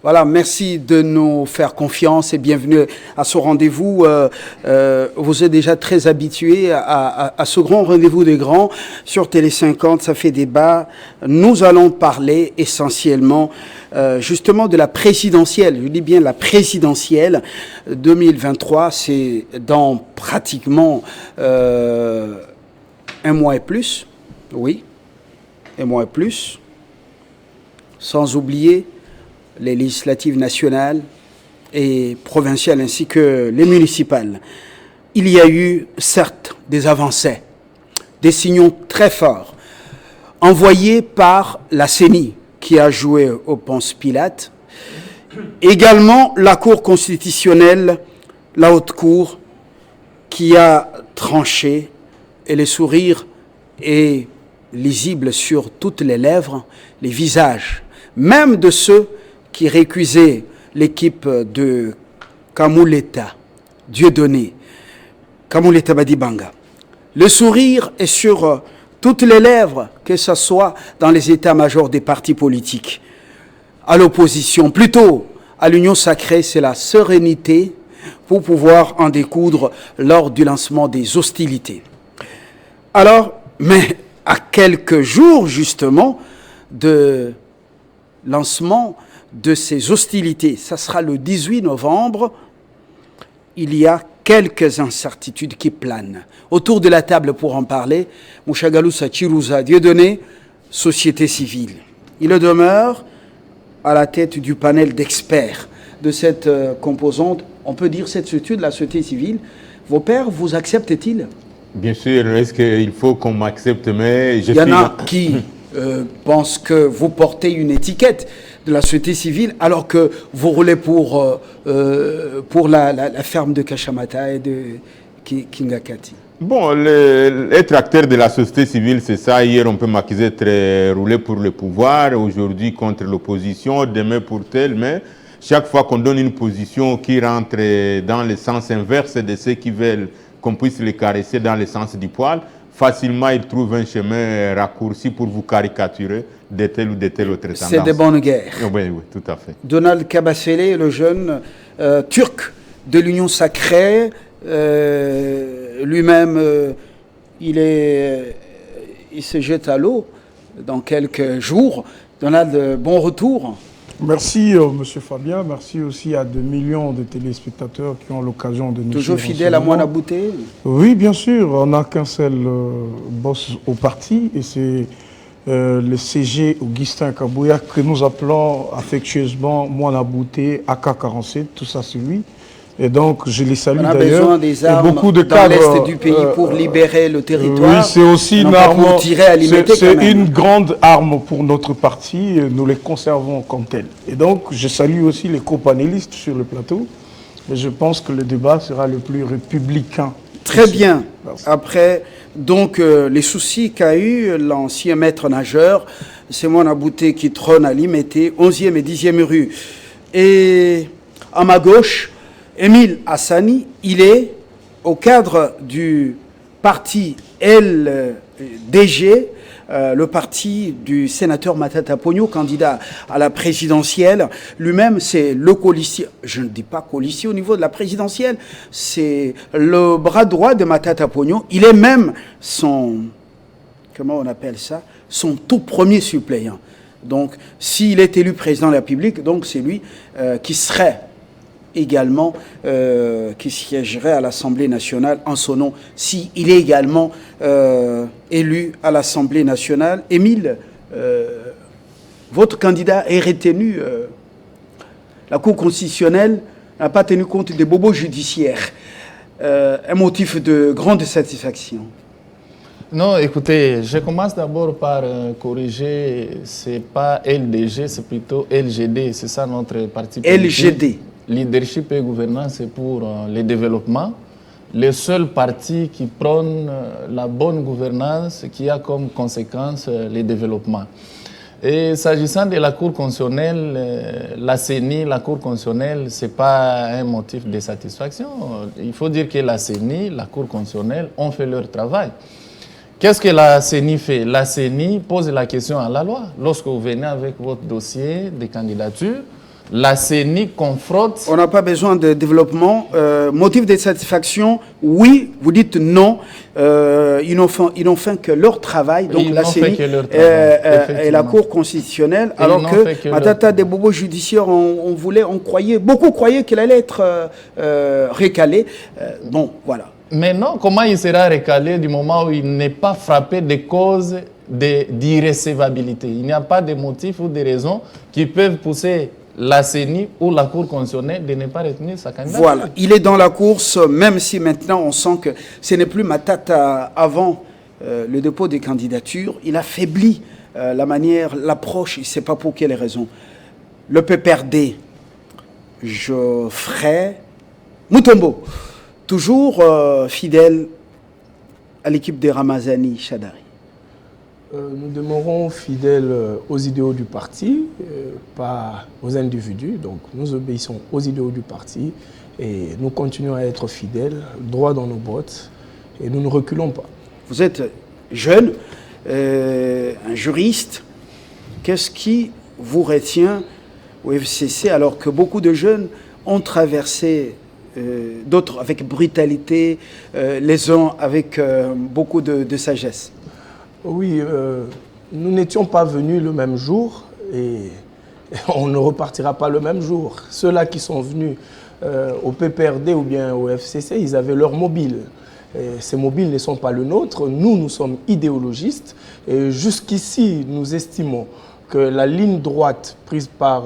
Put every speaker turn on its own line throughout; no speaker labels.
Voilà, merci de nous faire confiance et bienvenue à ce rendez-vous. Vous êtes déjà très habitués à ce grand rendez-vous des grands sur Télé 50, ça fait débat. Nous allons parler essentiellement justement de la présidentielle. Je dis bien la présidentielle 2023, c'est dans pratiquement un mois et plus. Oui, un mois et plus. Sans oublier les législatives nationales et provinciales ainsi que les municipales. Il y a eu, certes, des avancées, des signaux très forts, envoyés par la CENI, qui a joué au Ponce Pilate, également la Cour constitutionnelle, la Haute Cour, qui a tranché, et le sourire est lisible sur toutes les lèvres, les visages, même de ceux qui récusait l'équipe de Kamuleta, Dieudonné, Kamuleta Badibanga. Le sourire est sur toutes les lèvres, que ce soit dans les états-majors des partis politiques. À l'opposition, plutôt à l'union sacrée, c'est la sérénité pour pouvoir en découdre lors du lancement des hostilités. Alors, mais à quelques jours justement de lancement de ces hostilités, ça sera le 18 novembre, il y a quelques incertitudes qui planent. Autour de la table pour en parler, Mouchagalou Sachirouza Dieudonné, société civile. Il demeure à la tête du panel d'experts de cette composante, on peut dire cette structure de la société civile. Vos pairs vous acceptent-ils?
Bien sûr, est-ce qu'il faut qu'on m'accepte, mais
il y en a qui pensent que vous portez une étiquette de la société civile, alors que vous roulez pour la ferme de Kachamata et de Kingakati.
Bon, être acteur de la société civile, c'est ça. Hier, on peut m'accuser d'être roulé pour le pouvoir, aujourd'hui contre l'opposition, demain pour tel, mais chaque fois qu'on donne une position qui rentre dans le sens inverse de ceux qui veulent qu'on puisse les caresser dans le sens du poil, facilement ils trouvent un chemin raccourci pour vous caricaturer de telle ou de telle autre tendance.
C'est de bonne guerre.
Oui, oui, tout à fait.
Donald Kabasele, le jeune turc de l'Union sacrée, lui-même, il se jette à l'eau dans quelques jours. Donald, bon retour.
Merci, M. Fabien. Merci aussi à 2 millions de téléspectateurs qui ont l'occasion de nous
Toujours
suivre
fidèle à Moana Bouté?
Oui, bien sûr. On n'a qu'un seul boss au parti et c'est le CG Augustin Kabouya que nous appelons affectueusement Moana Bouté, AK-47, tout ça c'est lui. Et donc, je les salue d'ailleurs.
On a besoin des armes
beaucoup de
dans l'est du pays pour libérer le territoire.
Oui, c'est aussi une arme.
C'est
une grande arme pour notre parti. Nous les conservons comme tels. Et donc, je salue aussi les copanélistes sur le plateau. Et je pense que le débat sera le plus républicain.
Très bien. Merci. Après, donc, les soucis qu'a eu l'ancien maître nageur, c'est Moana Bouté qui trône à Limété, 11e et 10e rue. Et à ma gauche, Émile Hassani, il est au cadre du parti LDG, le parti du sénateur Matata Pogno, candidat à la présidentielle. Lui-même, c'est le colissier, je ne dis pas colissier au niveau de la présidentielle, c'est le bras droit de Matata Pogno. Il est même son, comment on appelle ça, son tout premier suppléant. Donc, s'il est élu président de la République, donc c'est lui qui serait également qui siégerait à l'Assemblée nationale en son nom, s'il est également élu à l'Assemblée nationale. Émile, votre candidat est retenu. La Cour constitutionnelle n'a pas tenu compte des bobos judiciaires. Un motif de grande satisfaction.
Non, écoutez, je commence d'abord par corriger, c'est pas LDG, c'est plutôt LGD, c'est ça notre parti politique.
LGD.
Leadership et gouvernance, c'est pour le développement. Le seul parti qui prône la bonne gouvernance, qui a comme conséquence le développement. Et s'agissant de la Cour constitutionnelle, la CENI, la Cour constitutionnelle, ce n'est pas un motif de satisfaction. Il faut dire que la CENI, la Cour constitutionnelle, ont fait leur travail. Qu'est-ce que la CENI fait? La CENI pose la question à la loi. Lorsque vous venez avec votre dossier de candidature, la CENI confronte...
On n'a pas besoin de développement. Motif de satisfaction, oui. Vous dites non. Ils n'ont fait que leur travail. Donc la CENI et la Cour constitutionnelle. Alors que Matata des bobos judiciaires, beaucoup croyaient qu'il allait être recalé. Bon, voilà.
Mais non, comment il sera recalé du moment où il n'est pas frappé des causes d'irrécevabilité? Il n'y a pas de motifs ou de raisons qui peuvent pousser la CENI ou la Cour constitutionnelle de ne pas retenir sa candidature.
Voilà, il est dans la course, même si maintenant on sent que ce n'est plus Matata avant le dépôt des candidatures. Il affaiblit la manière, l'approche, il ne sait pas pour quelle raison. Le PPRD, Geoffrey Mutombo, toujours fidèle à l'équipe des Ramazani Chadari.
Nous demeurons fidèles aux idéaux du parti, pas aux individus. Donc nous obéissons aux idéaux du parti et nous continuons à être fidèles, droits dans nos bottes et nous ne reculons pas.
Vous êtes jeune, un juriste. Qu'est-ce qui vous retient au FCC alors que beaucoup de jeunes ont traversé, d'autres avec brutalité, les uns avec beaucoup de sagesse?
Oui, nous n'étions pas venus le même jour et on ne repartira pas le même jour. Ceux-là qui sont venus au PPRD ou bien au FCC, ils avaient leur mobile. Et ces mobiles ne sont pas le nôtre. Nous sommes idéologistes et jusqu'ici, nous estimons que la ligne droite prise par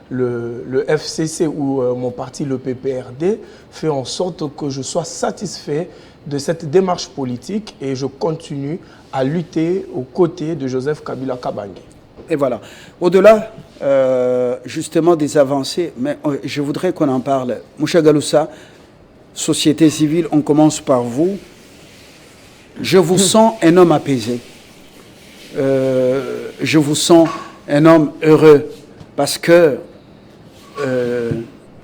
le FCC ou mon parti, le PPRD, fait en sorte que je sois satisfait de cette démarche politique et je continue à lutter aux côtés de Joseph Kabila Kabange.
Et voilà. Au-delà, justement, des avancées, mais je voudrais qu'on en parle. Moucha Galoussa, société civile, on commence par vous. Je vous sens un homme apaisé. Je vous sens un homme heureux parce que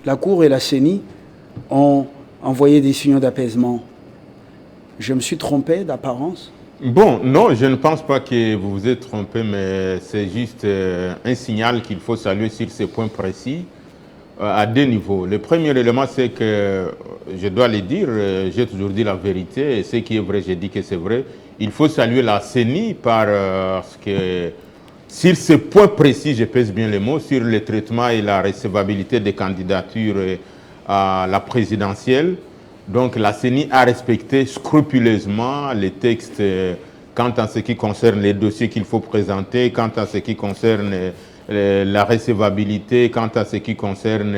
la Cour et la CENI ont envoyé des signaux d'apaisement. Je me suis trompé d'apparence?
Bon, non, je ne pense pas que vous vous êtes trompé, mais c'est juste un signal qu'il faut saluer sur ces points précis à deux niveaux. Le premier élément, c'est que, je dois le dire, j'ai toujours dit la vérité, et ce qui est vrai, j'ai dit que c'est vrai. Il faut saluer la CENI parce que sur ce point précis, je pèse bien les mots, sur le traitement et la recevabilité des candidatures à la présidentielle. Donc la CENI a respecté scrupuleusement les textes quant à ce qui concerne les dossiers qu'il faut présenter, quant à ce qui concerne la recevabilité, quant à ce qui concerne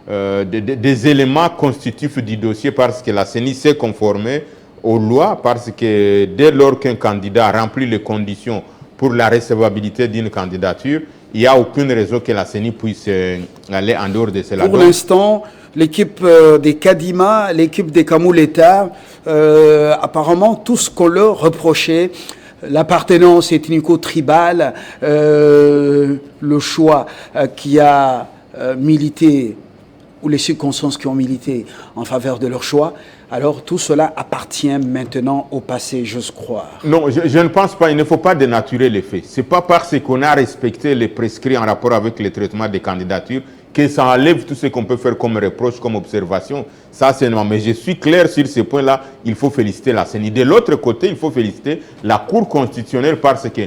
des éléments constitutifs du dossier, parce que la CENI s'est conformée aux lois, parce que dès lors qu'un candidat remplit les conditions pour la recevabilité d'une candidature, il n'y a aucune raison que la CENI puisse aller en dehors de cela.
Pour l'instant, l'équipe des Kadima, l'équipe des Kamouleta, apparemment, tout ce qu'on leur reprochait, l'appartenance ethnico-tribale, le choix qui a milité, ou les circonstances qui ont milité en faveur de leur choix, alors tout cela appartient maintenant au passé, j'ose croire.
Non, je ne pense pas, il ne faut pas dénaturer les faits. Ce n'est pas parce qu'on a respecté les prescrits en rapport avec le traitement des candidatures que ça enlève tout ce qu'on peut faire comme reproche, comme observation. Ça, c'est normal. Mais je suis clair sur ce point-là, il faut féliciter la CENI. De l'autre côté, il faut féliciter la Cour constitutionnelle parce que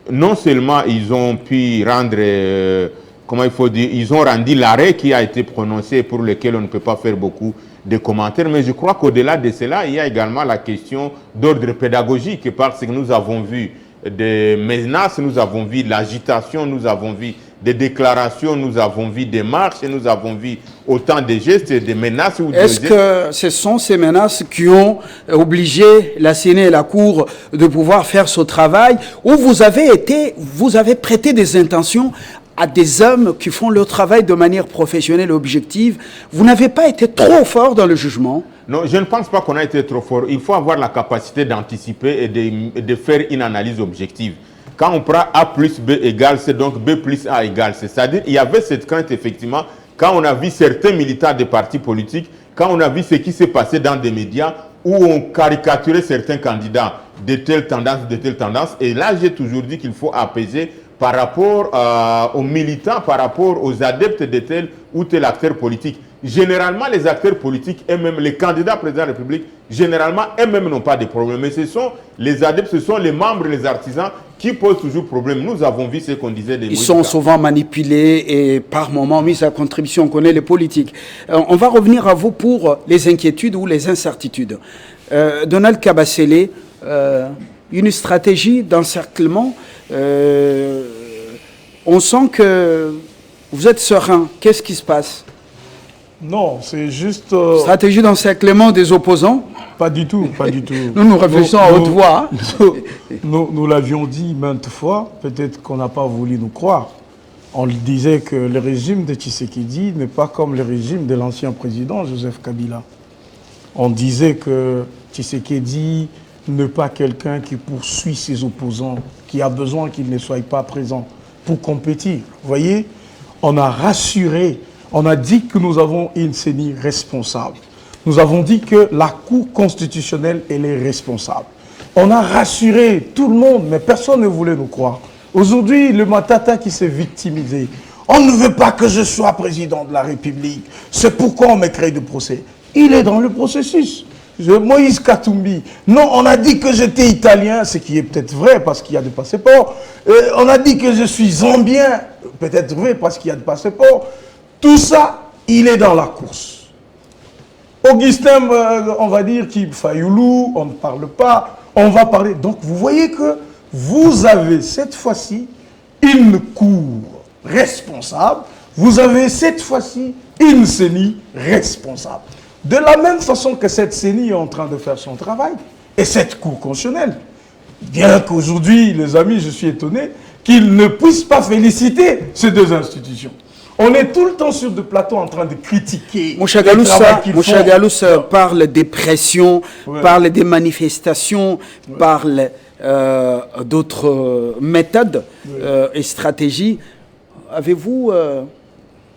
non seulement ils ont pu rendre, comment il faut dire, ils ont rendu l'arrêt qui a été prononcé pour lequel on ne peut pas faire beaucoup de commentaires, mais je crois qu'au-delà de cela, il y a également la question d'ordre pédagogique parce que nous avons vu des menaces, nous avons vu de l'agitation, nous avons vu des déclarations, nous avons vu des marches, nous avons vu autant de gestes et de menaces.
Est-ce que ce sont ces menaces qui ont obligé la CENI et la Cour de pouvoir faire ce travail, ou vous avez prêté des intentions à des hommes qui font leur travail de manière professionnelle et objective? Vous n'avez pas été trop fort dans le jugement?
Non, je ne pense pas qu'on a été trop fort. Il faut avoir la capacité d'anticiper et de faire une analyse objective. Quand on prend A plus B égale, c'est donc B plus A égale. C'est-à-dire qu'il y avait cette crainte, effectivement, quand on a vu certains militants des partis politiques, quand on a vu ce qui s'est passé dans des médias où on caricaturait certains candidats de telle tendance, de telle tendance. Et là, j'ai toujours dit qu'il faut apaiser par rapport aux militants, par rapport aux adeptes de tel ou tel acteur politique. Généralement, les acteurs politiques eux-mêmes, les candidats présidents de la République, généralement, eux-mêmes n'ont pas de problème. Mais ce sont les adeptes, ce sont les membres, les artisans qui posent toujours problème. Nous avons vu ce qu'on disait des
Ils sont souvent manipulés et par moments mis à contribution. On connaît les politiques. On va revenir à vous pour les inquiétudes ou les incertitudes. Donald Kabasele, une stratégie d'encerclement. On sent que vous êtes serein. Qu'est-ce qui se passe?
Non, c'est juste...
Stratégie d'encerclement des opposants?
Pas du tout, pas du tout.
Nous réfléchissons à haute voix.
Nous l'avions dit maintes fois, peut-être qu'on n'a pas voulu nous croire. On disait que le régime de Tshisekedi n'est pas comme le régime de l'ancien président Joseph Kabila. On disait que Tshisekedi n'est pas quelqu'un qui poursuit ses opposants, qui a besoin qu'ils ne soient pas présents pour compétir. Vous voyez, on a rassuré, on a dit que nous avons une CENI responsable. Nous avons dit que la Cour constitutionnelle, elle est responsable. On a rassuré tout le monde, mais personne ne voulait nous croire. Aujourd'hui, le Matata qui s'est victimisé, on ne veut pas que je sois président de la République. C'est pourquoi on me crée de procès. Il est dans le processus. Moïse Katumbi, non, on a dit que j'étais italien, ce qui est peut-être vrai parce qu'il y a des passeports. On a dit que je suis zambien, peut-être vrai parce qu'il y a des passeports. Tout ça, il est dans la course. Augustin, on va dire qu'il Fayoulou, on ne parle pas, on va parler. Donc vous voyez que vous avez cette fois-ci une cour responsable, vous avez cette fois-ci une CENI responsable. De la même façon que cette CENI est en train de faire son travail, et cette cour constitutionnelle, bien qu'aujourd'hui, les amis, je suis étonné qu'ils ne puissent pas féliciter ces deux institutions. On est tout le temps sur des plateaux en train de critiquer.
Moussa Galous parle des pressions, parle des manifestations, parle d'autres méthodes et stratégies. Avez-vous,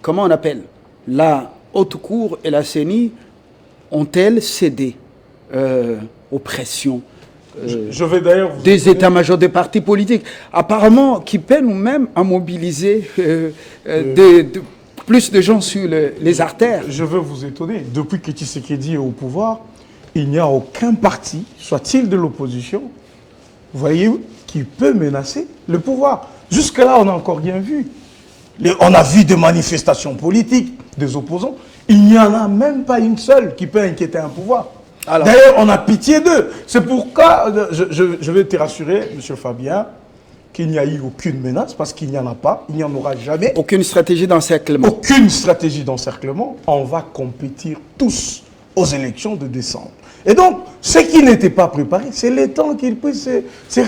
comment on appelle, la haute cour et la CENI ont-elles cédé aux pressions
je vais d'ailleurs
des états-majors des partis politiques, apparemment qui peinent même à mobiliser plus de gens sur les artères?
Je veux vous étonner. Depuis que Tshisekedi est au pouvoir, il n'y a aucun parti, soit-il de l'opposition, vous voyez, qui peut menacer le pouvoir. Jusque-là, on n'a encore rien vu. On a vu des manifestations politiques, des opposants. Il n'y en a même pas une seule qui peut inquiéter un pouvoir. D'ailleurs, on a pitié d'eux. C'est pourquoi je vais te rassurer, M. Fabien, qu'il n'y a eu aucune menace, parce qu'il n'y en a pas, il n'y en aura jamais.
Aucune stratégie d'encerclement.
Aucune stratégie d'encerclement. On va compétir tous aux élections de décembre. Et donc, ce qui n'était pas préparé, c'est le temps qu'ils puissent se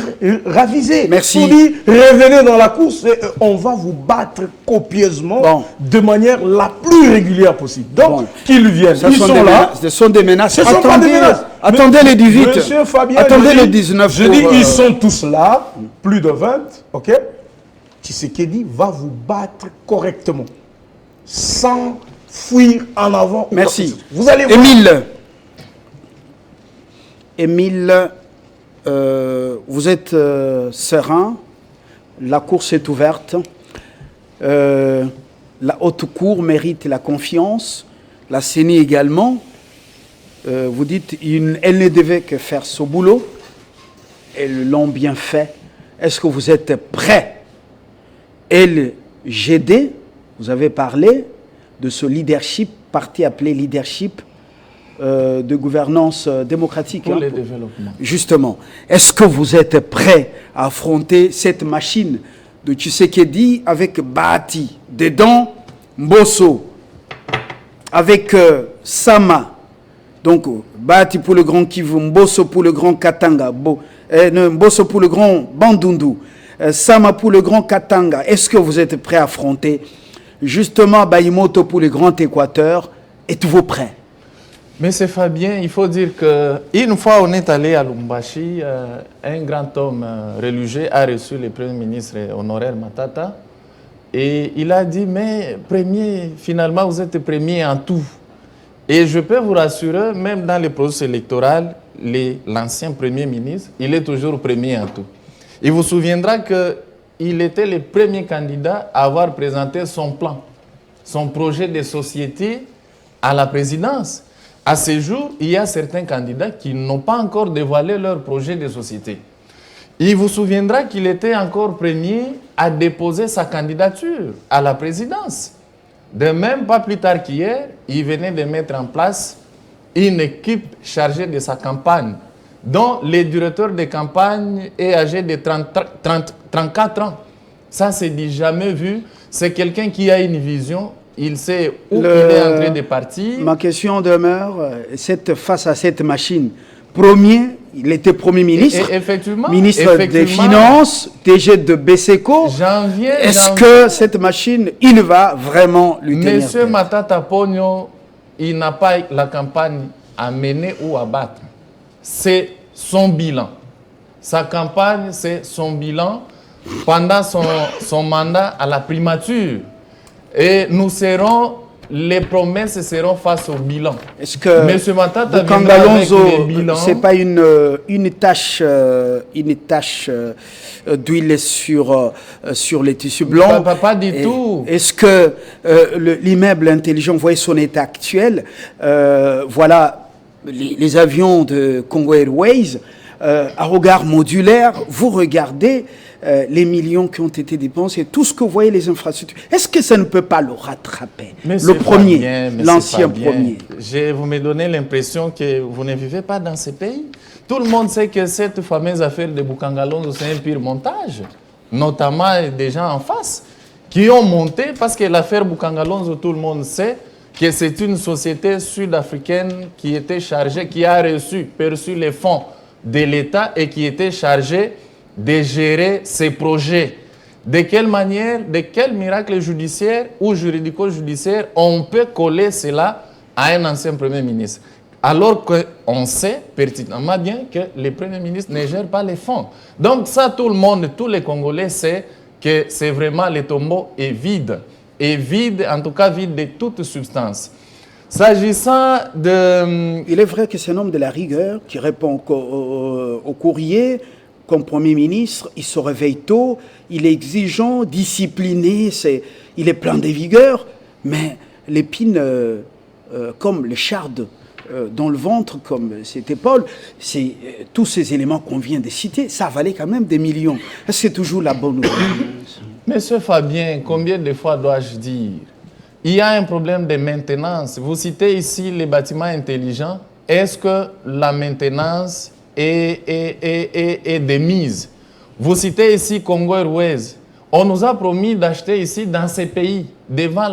raviser.
Merci.
On dit, revenez dans la course et on va vous battre copieusement de manière la plus régulière possible. Donc, qu'ils viennent. Ils sont là.
Ce sont des menaces.
Ce ne sont pas des menaces.
Attendez les 18.
Monsieur Fabien,
attendez les 19.
Je dis, ils sont tous là, plus de 20, ok? Tshisekedi va vous battre correctement, sans fuir en avant.
Merci.
Vous allez voir.
Émile, vous êtes serein, la course est ouverte, la haute cour mérite la confiance, la CENI également. Vous dites elle ne devait que faire ce boulot, elles l'ont bien fait. Est-ce que vous êtes prêts? LGD, vous avez parlé de ce leadership, parti appelé leadership de gouvernance démocratique.
Pour le développement.
Justement, est-ce que vous êtes prêt à affronter cette machine de Tshisekedi avec Bahati, dedans Mbosso, avec Sama, donc Bahati pour le grand Kivu, Mbosso pour le grand Katanga, Mbosso pour le grand Bandundu, Sama pour le grand Katanga. Est-ce que vous êtes prêt à affronter justement Bayimoto pour le grand Équateur? Êtes-vous prêt?
Mais c'est Fabien, il faut dire qu'une fois on est allé à Lubumbashi, un grand homme religieux a reçu le Premier ministre honoraire Matata et il a dit, mais premier, finalement vous êtes premier en tout. Et je peux vous rassurer, même dans le processus électoral, l'ancien Premier ministre, il est toujours premier en tout. Il vous souviendra que il était le premier candidat à avoir présenté son plan, son projet de société à la présidence. À ce jour, il y a certains candidats qui n'ont pas encore dévoilé leur projet de société. Il vous souviendra qu'il était encore premier à déposer sa candidature à la présidence. De même, pas plus tard qu'hier, il venait de mettre en place une équipe chargée de sa campagne, dont le directeur de campagne est âgé de 34 ans. Ça, c'est dit jamais vu. C'est quelqu'un qui a une vision. Il sait où il est en train de partir.
Ma question demeure, face à cette machine, il était Premier ministre, ministre des Finances, DG de BESECO. Est-ce que cette machine, il va vraiment lui tenir tête?
Monsieur Matata Ponyo, il n'a pas la campagne à mener ou à battre. C'est son bilan. Sa campagne, c'est son bilan pendant son mandat à la primature. Et les promesses seront face au bilan.
Est-ce que
M. Matata
Bukangalonzo, ce n'est pas une tâche d'huile sur les tissus blancs?
Pas du tout.
Est-ce que l'immeuble intelligent, vous voyez son état actuel, voilà les avions de Congo Airways, à regard modulaire, vous regardez les millions qui ont été dépensés, tout ce que vous voyez, les infrastructures, est-ce que ça ne peut pas le rattraper? Le premier, l'ancien premier.
Vous me donnez l'impression que vous ne vivez pas dans ce pays. Tout le monde sait que cette fameuse affaire de Bukangalonzo, c'est un pur montage, notamment des gens en face, qui ont monté, parce que l'affaire Bukangalonzo, tout le monde sait que c'est une société sud-africaine qui était chargée, qui a perçu les fonds de l'État et qui était chargée de gérer ces projets. De quelle manière, de quel miracle judiciaire ou juridico-judiciaire on peut coller cela à un ancien Premier ministre? Alors qu'on sait pertinemment bien que le Premier ministre ne gère pas les fonds. Donc ça, tout le monde, tous les Congolais savent que c'est vraiment, le tombeau est vide. Et vide, en tout cas vide de toute substance. S'agissant de...
Il est vrai que c'est un homme de la rigueur qui répond au courrier. Comme Premier ministre, il se réveille tôt, il est exigeant, discipliné, il est plein de vigueur, mais l'épine, comme le charde dans le ventre, comme cette épaule, tous ces éléments qu'on vient de citer, ça valait quand même des millions. C'est toujours la bonne nouvelle.
Monsieur Fabien, combien de fois dois-je dire? Il y a un problème de maintenance. Vous citez ici les bâtiments intelligents. Est-ce que la maintenance est de mise? Vous citez ici Congo Airways. On nous a promis d'acheter ici dans ces pays, devant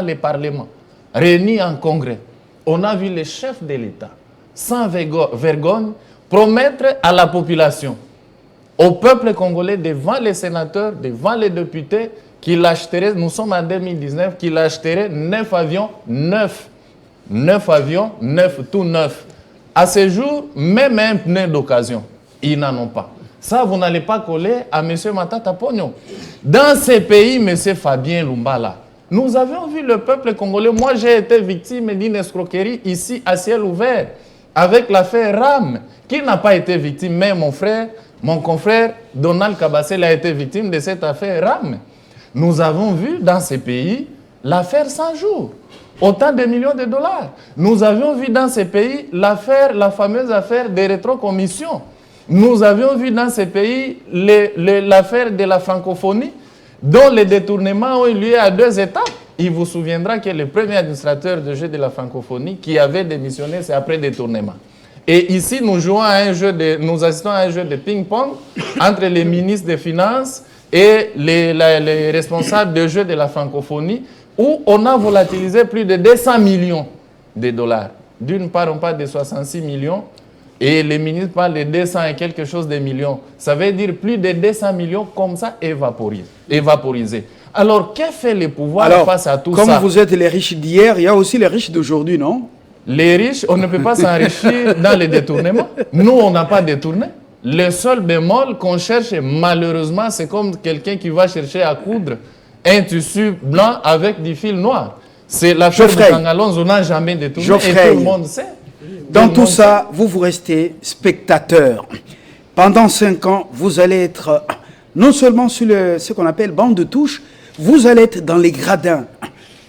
les parlements, réunis en congrès. On a vu les chefs de l'État, sans vergogne, promettre à la population, au peuple congolais, devant les sénateurs, devant les députés, qu'il achèterait, nous sommes en 2019, qu'il achèterait 9 avions neufs. 9 avions neufs, tout neufs. À ce jour, même un pneu d'occasion, ils n'en ont pas. Ça, vous n'allez pas coller à M. Matata Ponyo. Dans ces pays, M. Fabien Lumbala, nous avions vu le peuple congolais. Moi, j'ai été victime d'une escroquerie ici à ciel ouvert, avec l'affaire RAM, qui n'a pas été victime. Mais mon confrère Donald Kabassel a été victime de cette affaire RAM. Nous avons vu dans ces pays l'affaire 100 jours. Autant de millions de dollars. Nous avions vu dans ces pays la fameuse affaire des rétrocommissions. Nous avions vu dans ces pays l'affaire de la francophonie, dont les détournements ont eu lieu à 2 étapes. Il vous souviendra que le premier administrateur de jeu de la francophonie qui avait démissionné, c'est après détournement. Et ici, nous assistons à un jeu de ping-pong entre les ministres des Finances et les responsables de jeu de la francophonie, où on a volatilisé plus de 200 millions de dollars. D'une part, on parle de 66 millions et les ministres parlent de 200 et quelque chose de millions. Ça veut dire plus de 200 millions comme ça évaporisés. Alors, qu'est-ce que fait le pouvoir face à tout ça?
Comme vous êtes les riches d'hier, il y a aussi les riches d'aujourd'hui, non?
Les riches, on ne peut pas s'enrichir dans les détournements. Nous, on n'a pas détourné. Le seul bémol qu'on cherche, malheureusement, c'est comme quelqu'un qui va chercher à coudre un tissu blanc avec du fil noir. C'est l'affaire de Bukangalonzo, on n'a jamais détourné et tout le monde sait.
Dans tout ça, vous restez spectateur. Pendant 5 ans, vous allez être non seulement sur ce qu'on appelle bande de touche, vous allez être dans les gradins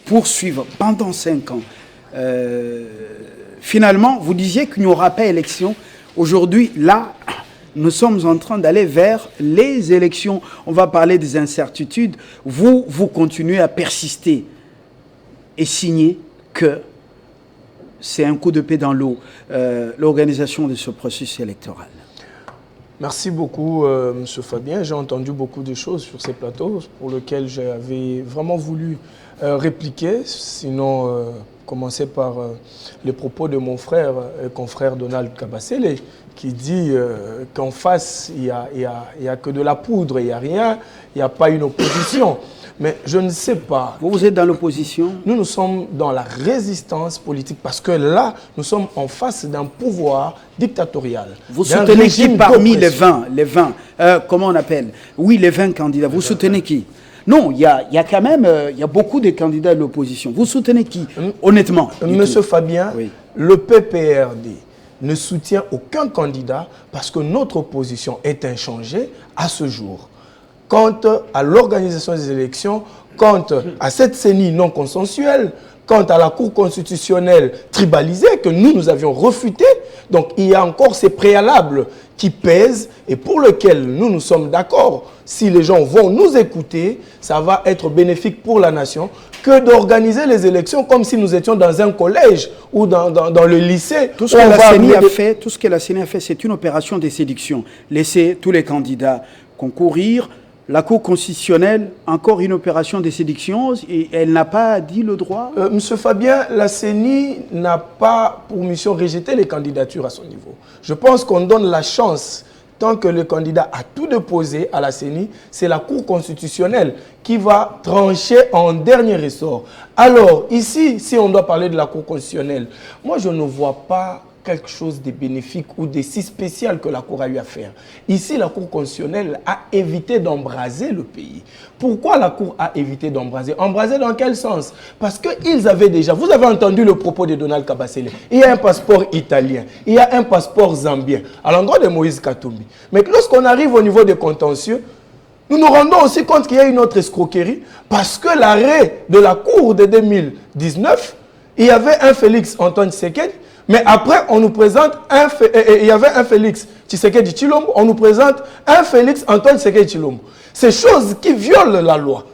pour suivre pendant 5 ans. Finalement, vous disiez qu'il n'y aura pas élection. Aujourd'hui, là, nous sommes en train d'aller vers les élections. On va parler des incertitudes. Vous continuez à persister et signer que c'est un coup de paix dans l'eau, l'organisation de ce processus électoral.
Merci beaucoup, M. Fabien. J'ai entendu beaucoup de choses sur ces plateaux pour lesquels j'avais vraiment voulu répliquer. Sinon, commencer par les propos de mon frère et confrère Donald Kabasele, qui dit qu'en face, il y a que de la poudre, il n'y a rien, il n'y a pas une opposition. Mais je ne sais pas.
Vous êtes dans l'opposition?
Nous sommes dans la résistance politique parce que là, nous sommes en face d'un pouvoir dictatorial.
Vous soutenez qui parmi les 20 comment on appelle? Oui, les 20 candidats. Vous soutenez qui? Non, il y a quand même il y a beaucoup de candidats de l'opposition. Vous soutenez qui, honnêtement?
Monsieur Fabien,
oui.
Le PPRD ne soutient aucun candidat parce que notre opposition est inchangée à ce jour. Quant à l'organisation des élections, quant à cette CENI non consensuelle, quant à la Cour constitutionnelle tribalisée que nous avions refutée, donc il y a encore ces préalables qui pèsent et pour lesquels nous sommes d'accord. Si les gens vont nous écouter, ça va être bénéfique pour la nation que d'organiser les élections comme si nous étions dans un collège ou dans le lycée.
Tout ce que la CENI a fait, c'est une opération de séduction. Laisser tous les candidats concourir. La Cour constitutionnelle, encore une opération de séduction, et elle n'a pas dit le droit.
Monsieur Fabien, la CENI n'a pas pour mission rejeter les candidatures à son niveau. Je pense qu'on donne la chance, tant que le candidat a tout déposé à la CENI, c'est la Cour constitutionnelle qui va trancher en dernier ressort. Alors, ici, si on doit parler de la Cour constitutionnelle, moi je ne vois pas quelque chose de bénéfique ou de si spécial que la Cour a eu à faire. Ici, la Cour constitutionnelle a évité d'embraser le pays. Pourquoi la Cour a évité d'embraser? Embraser dans quel sens? Parce qu'ils avaient déjà... Vous avez entendu le propos de Donald Kabasele. Il y a un passeport italien, il y a un passeport zambien, à l'endroit de Moïse Katumbi. Mais lorsqu'on arrive au niveau des contentieux, nous nous rendons aussi compte qu'il y a une autre escroquerie, parce que l'arrêt de la Cour de 2019, il y avait un Félix Antoine Tshisekedi. Mais après, on nous présente il y avait un Félix Tshisekedi Tshilombo, on nous présente un Félix Antoine Tshisekedi Tshilombo. C'est choses qui violent la loi.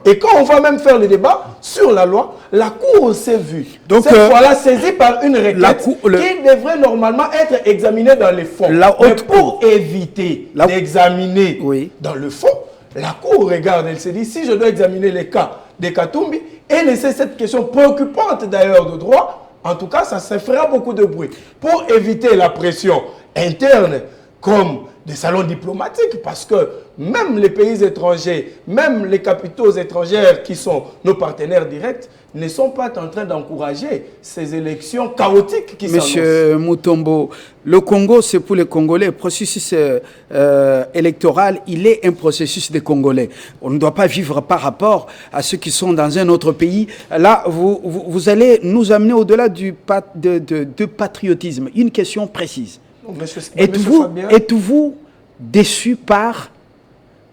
Et quand on va même faire le débat sur la loi, la Cour s'est vue. Donc, cette fois-là, saisie par une requête qui devrait normalement être examinée dans les fonds. Mais pour éviter d'examiner dans le fond, la Cour regarde, elle s'est dit, si je dois examiner les cas de Katumbi et laisser cette question préoccupante d'ailleurs de droit, en tout cas, ça se fera beaucoup de bruit. Pour éviter la pression interne comme des salons diplomatiques, parce que même les pays étrangers, même les capitaux étrangères qui sont nos partenaires directs, ne sont pas en train d'encourager ces élections chaotiques qui s'annoncent.
Monsieur Mutombo, le Congo, c'est pour les Congolais. Le processus électoral, il est un processus des Congolais. On ne doit pas vivre par rapport à ceux qui sont dans un autre pays. Là, vous allez nous amener au-delà du patriotisme. Une question précise. Êtes-vous déçu par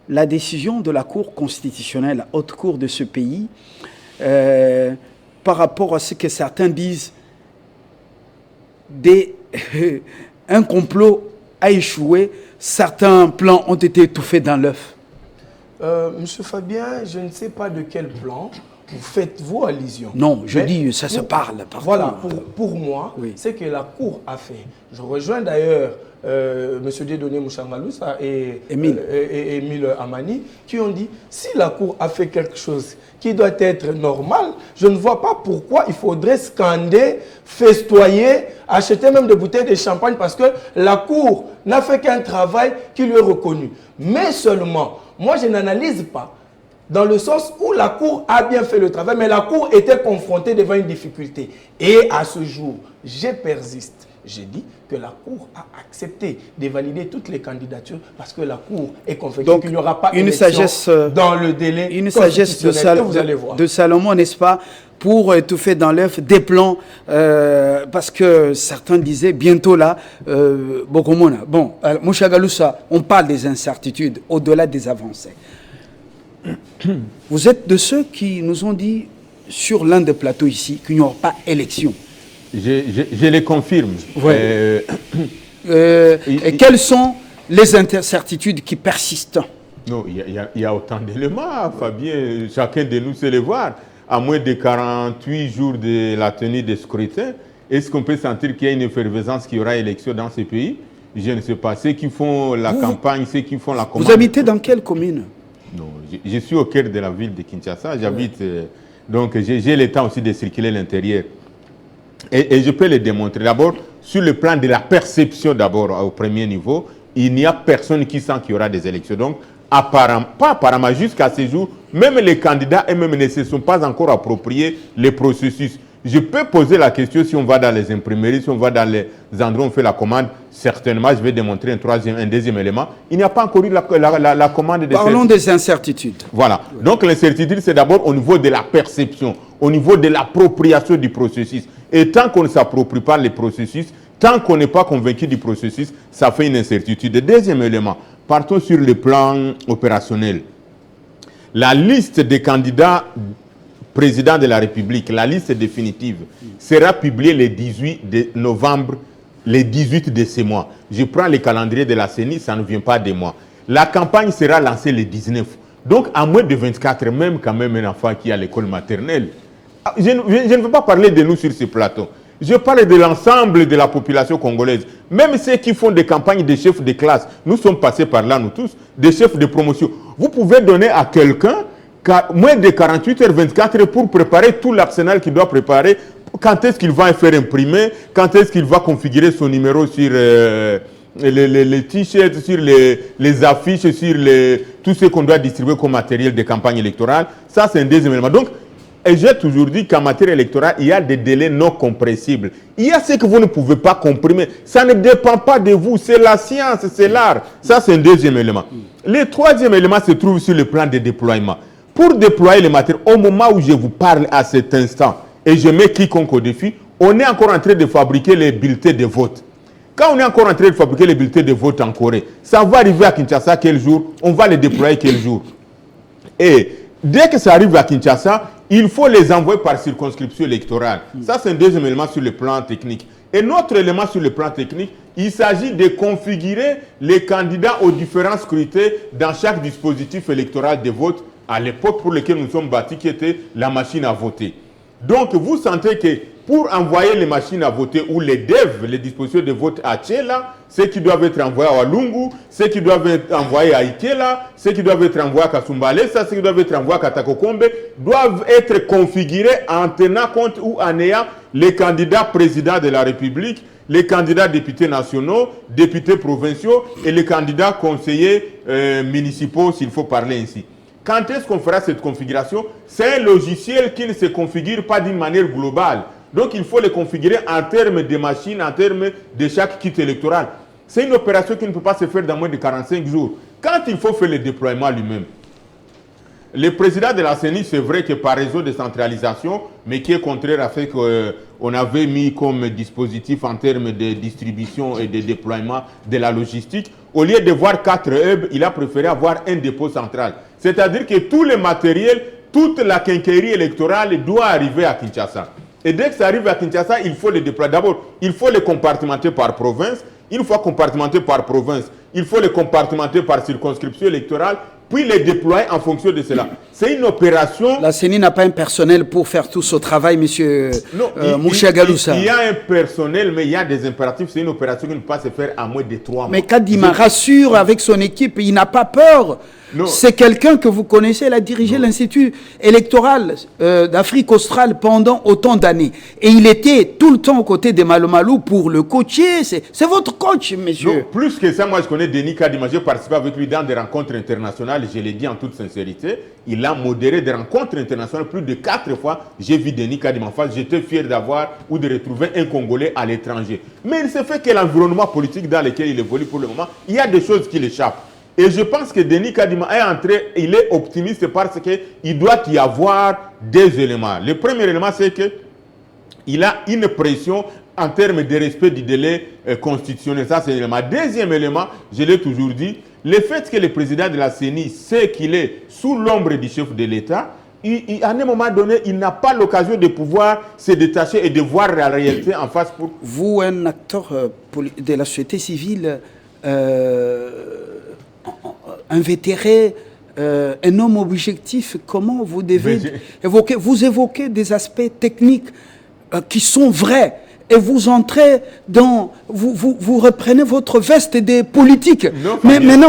la décision de la Cour constitutionnelle, la haute cour de ce pays, par rapport à ce que certains disent, un complot a échoué, certains plans ont été étouffés dans l'œuf?
Monsieur Fabien, je ne sais pas de quel plan vous faites-vous allusion.
Non, je dis, ça se parle partout.
Voilà, pour moi, c'est que la Cour a fait. Je rejoins d'ailleurs M. Dieudonné Mouchangalousa et Émile Amani qui ont dit, si la Cour a fait quelque chose qui doit être normal, je ne vois pas pourquoi il faudrait scander, festoyer, acheter même des bouteilles de champagne parce que la Cour n'a fait qu'un travail qui lui est reconnu. Mais seulement, moi je n'analyse pas dans le sens où la Cour a bien fait le travail, mais la Cour était confrontée devant une difficulté. Et à ce jour, je persiste. j'ai dit que la Cour a accepté de valider toutes les candidatures parce que la Cour est convaincue qu'il n'y aura pas
une
élection
sagesse,
dans le délai
une sagesse
vous allez voir.
de Salomon, n'est-ce pas, pour étouffer dans l'œuf des plans, parce que certains disaient bientôt là, Bokomona. Bon, Mouchagaloussa, on parle des incertitudes au-delà des avancées. Vous êtes de ceux qui nous ont dit sur l'un des plateaux ici qu'il n'y aura pas élection.
Je les confirme.
Ouais. Et quelles sont les incertitudes qui persistent?
Non, il y a autant d'éléments, Fabien. Chacun de nous sait les voir. À moins de 48 jours de la tenue des scrutins, est-ce qu'on peut sentir qu'il y a une effervescence, qu'il y aura élection dans ce pays? Je ne sais pas. Ceux qui font la campagne, ceux qui font la commande.
Vous habitez dans quelle commune?
Non, je suis au cœur de la ville de Kinshasa. J'habite, donc j'ai le temps aussi de circuler l'intérieur. Et je peux le démontrer. D'abord, sur le plan de la perception, d'abord, au premier niveau, il n'y a personne qui sent qu'il y aura des élections. Donc, apparemment, jusqu'à ce jour, même les candidats eux-mêmes ne se sont pas encore appropriés les processus. Je peux poser la question si on va dans les imprimeries, si on va dans les endroits où on fait la commande. Certainement, je vais démontrer un deuxième élément. Il n'y a pas encore eu la commande des
Parlons des incertitudes.
Voilà. Donc, l'incertitude, c'est d'abord au niveau de la perception, au niveau de l'appropriation du processus. Et tant qu'on ne s'approprie pas les processus, tant qu'on n'est pas convaincu du processus, ça fait une incertitude. Deuxième élément, partons sur le plan opérationnel. La liste des candidats président de la République, la liste définitive, sera publiée le 18 de novembre, le 18 de ce mois. Je prends le calendrier de la CENI, ça ne vient pas de moi. La campagne sera lancée le 19. Donc, à moins de 24, même quand même un enfant qui est à l'école maternelle. Je ne veux pas parler de nous sur ce plateau. Je parle de l'ensemble de la population congolaise. Même ceux qui font des campagnes de chefs de classe, nous sommes passés par là, nous tous, des chefs de promotion. Vous pouvez donner à quelqu'un moins de 48 heures 24 heures pour préparer tout l'arsenal qu'il doit préparer. Quand est-ce qu'il va faire imprimer? Quand est-ce qu'il va configurer son numéro sur les t-shirts, sur les affiches, sur tout ce qu'on doit distribuer comme matériel de campagne électorale? Ça, c'est un deuxième élément. Donc, et j'ai toujours dit qu'en matière électorale, il y a des délais non compressibles. Il y a ce que vous ne pouvez pas comprimer. Ça ne dépend pas de vous. C'est la science, c'est l'art. Ça, c'est un deuxième élément. Le troisième élément se trouve sur le plan de déploiement. Pour déployer les matériels, au moment où je vous parle à cet instant, et je mets quiconque au défi, on est encore en train de fabriquer les bulletins de vote. Quand on est encore en train de fabriquer les bulletins de vote en Corée, ça va arriver à Kinshasa quel jour? On va les déployer quel jour? Et dès que ça arrive à Kinshasa, il faut les envoyer par circonscription électorale. Ça, c'est un deuxième élément sur le plan technique. Et notre élément sur le plan technique, il s'agit de configurer les candidats aux différents scrutins dans chaque dispositif électoral de vote à l'époque pour lequel nous sommes bâtis, qui était la machine à voter. Donc, vous sentez que pour envoyer les machines à voter ou les devs, les dispositions de vote à Tchela, ceux qui doivent être envoyés à Walungu, ceux qui doivent être envoyés à Ikela, ceux qui doivent être envoyés à Kasumbalesa, ceux qui doivent être envoyés à Katakokombe, doivent être configurés en tenant compte ou en ayant les candidats présidents de la République, les candidats députés nationaux, députés provinciaux et les candidats conseillers municipaux, s'il faut parler ainsi. Quand est-ce qu'on fera cette configuration? C'est un logiciel qui ne se configure pas d'une manière globale. Donc, il faut le configurer en termes de machines, en termes de chaque kit électoral. C'est une opération qui ne peut pas se faire dans moins de 45 jours. Quand il faut faire le déploiement lui-même, le président de la CENI, c'est vrai que par réseau de centralisation, mais qui est contraire à ce qu'on avait mis comme dispositif en termes de distribution et de déploiement de la logistique, au lieu de voir 4 hubs, il a préféré avoir un dépôt central. C'est-à-dire que tout le matériel, toute la quincaillerie électorale doit arriver à Kinshasa. Et dès que ça arrive à Kinshasa, il faut les déployer. D'abord, il faut les compartimenter par province. Une fois compartimentés par province, il faut les compartimenter par circonscription électorale, puis les déployer en fonction de cela. C'est une opération...
La CENI n'a pas un personnel pour faire tout ce travail, monsieur Mouchagaloussa.
Il y a un personnel, mais il y a des impératifs. C'est une opération qui ne peut pas se faire à moins de 3 mois.
Mais Kadima rassure avec son équipe, il n'a pas peur C'est quelqu'un que vous connaissez, il a dirigé l'Institut électoral d'Afrique australe pendant autant d'années. Et il était tout le temps aux côtés de Malo Malo pour le coacher. C'est votre coach, monsieur.
Non, plus que ça, moi je connais Denis Kadima. J'ai participé avec lui dans des rencontres internationales. Je l'ai dit en toute sincérité. Il a modéré des rencontres internationales plus de 4 fois. J'ai vu Denis Kadima en face. J'étais fier d'avoir ou de retrouver un Congolais à l'étranger. Mais il se fait que l'environnement politique dans lequel il évolue pour le moment, il y a des choses qui l'échappent. Et je pense que Denis Kadima est entré, il est optimiste parce qu'il doit y avoir des éléments. Le premier élément, c'est qu'il a une pression en termes de respect du délai constitutionnel. Ça, c'est l'élément. Deuxième élément, je l'ai toujours dit, le fait que le président de la CENI sait qu'il est sous l'ombre du chef de l'État, à un moment donné, il n'a pas l'occasion de pouvoir se détacher et de voir la réalité en face. Pour...
Vous, un acteur de la société civile, invétéré, un homme objectif, comment vous devez évoquer, vous évoquez des aspects techniques qui sont vrais. Et vous entrez dans... Vous reprenez votre veste des politiques. Non, mais maintenant,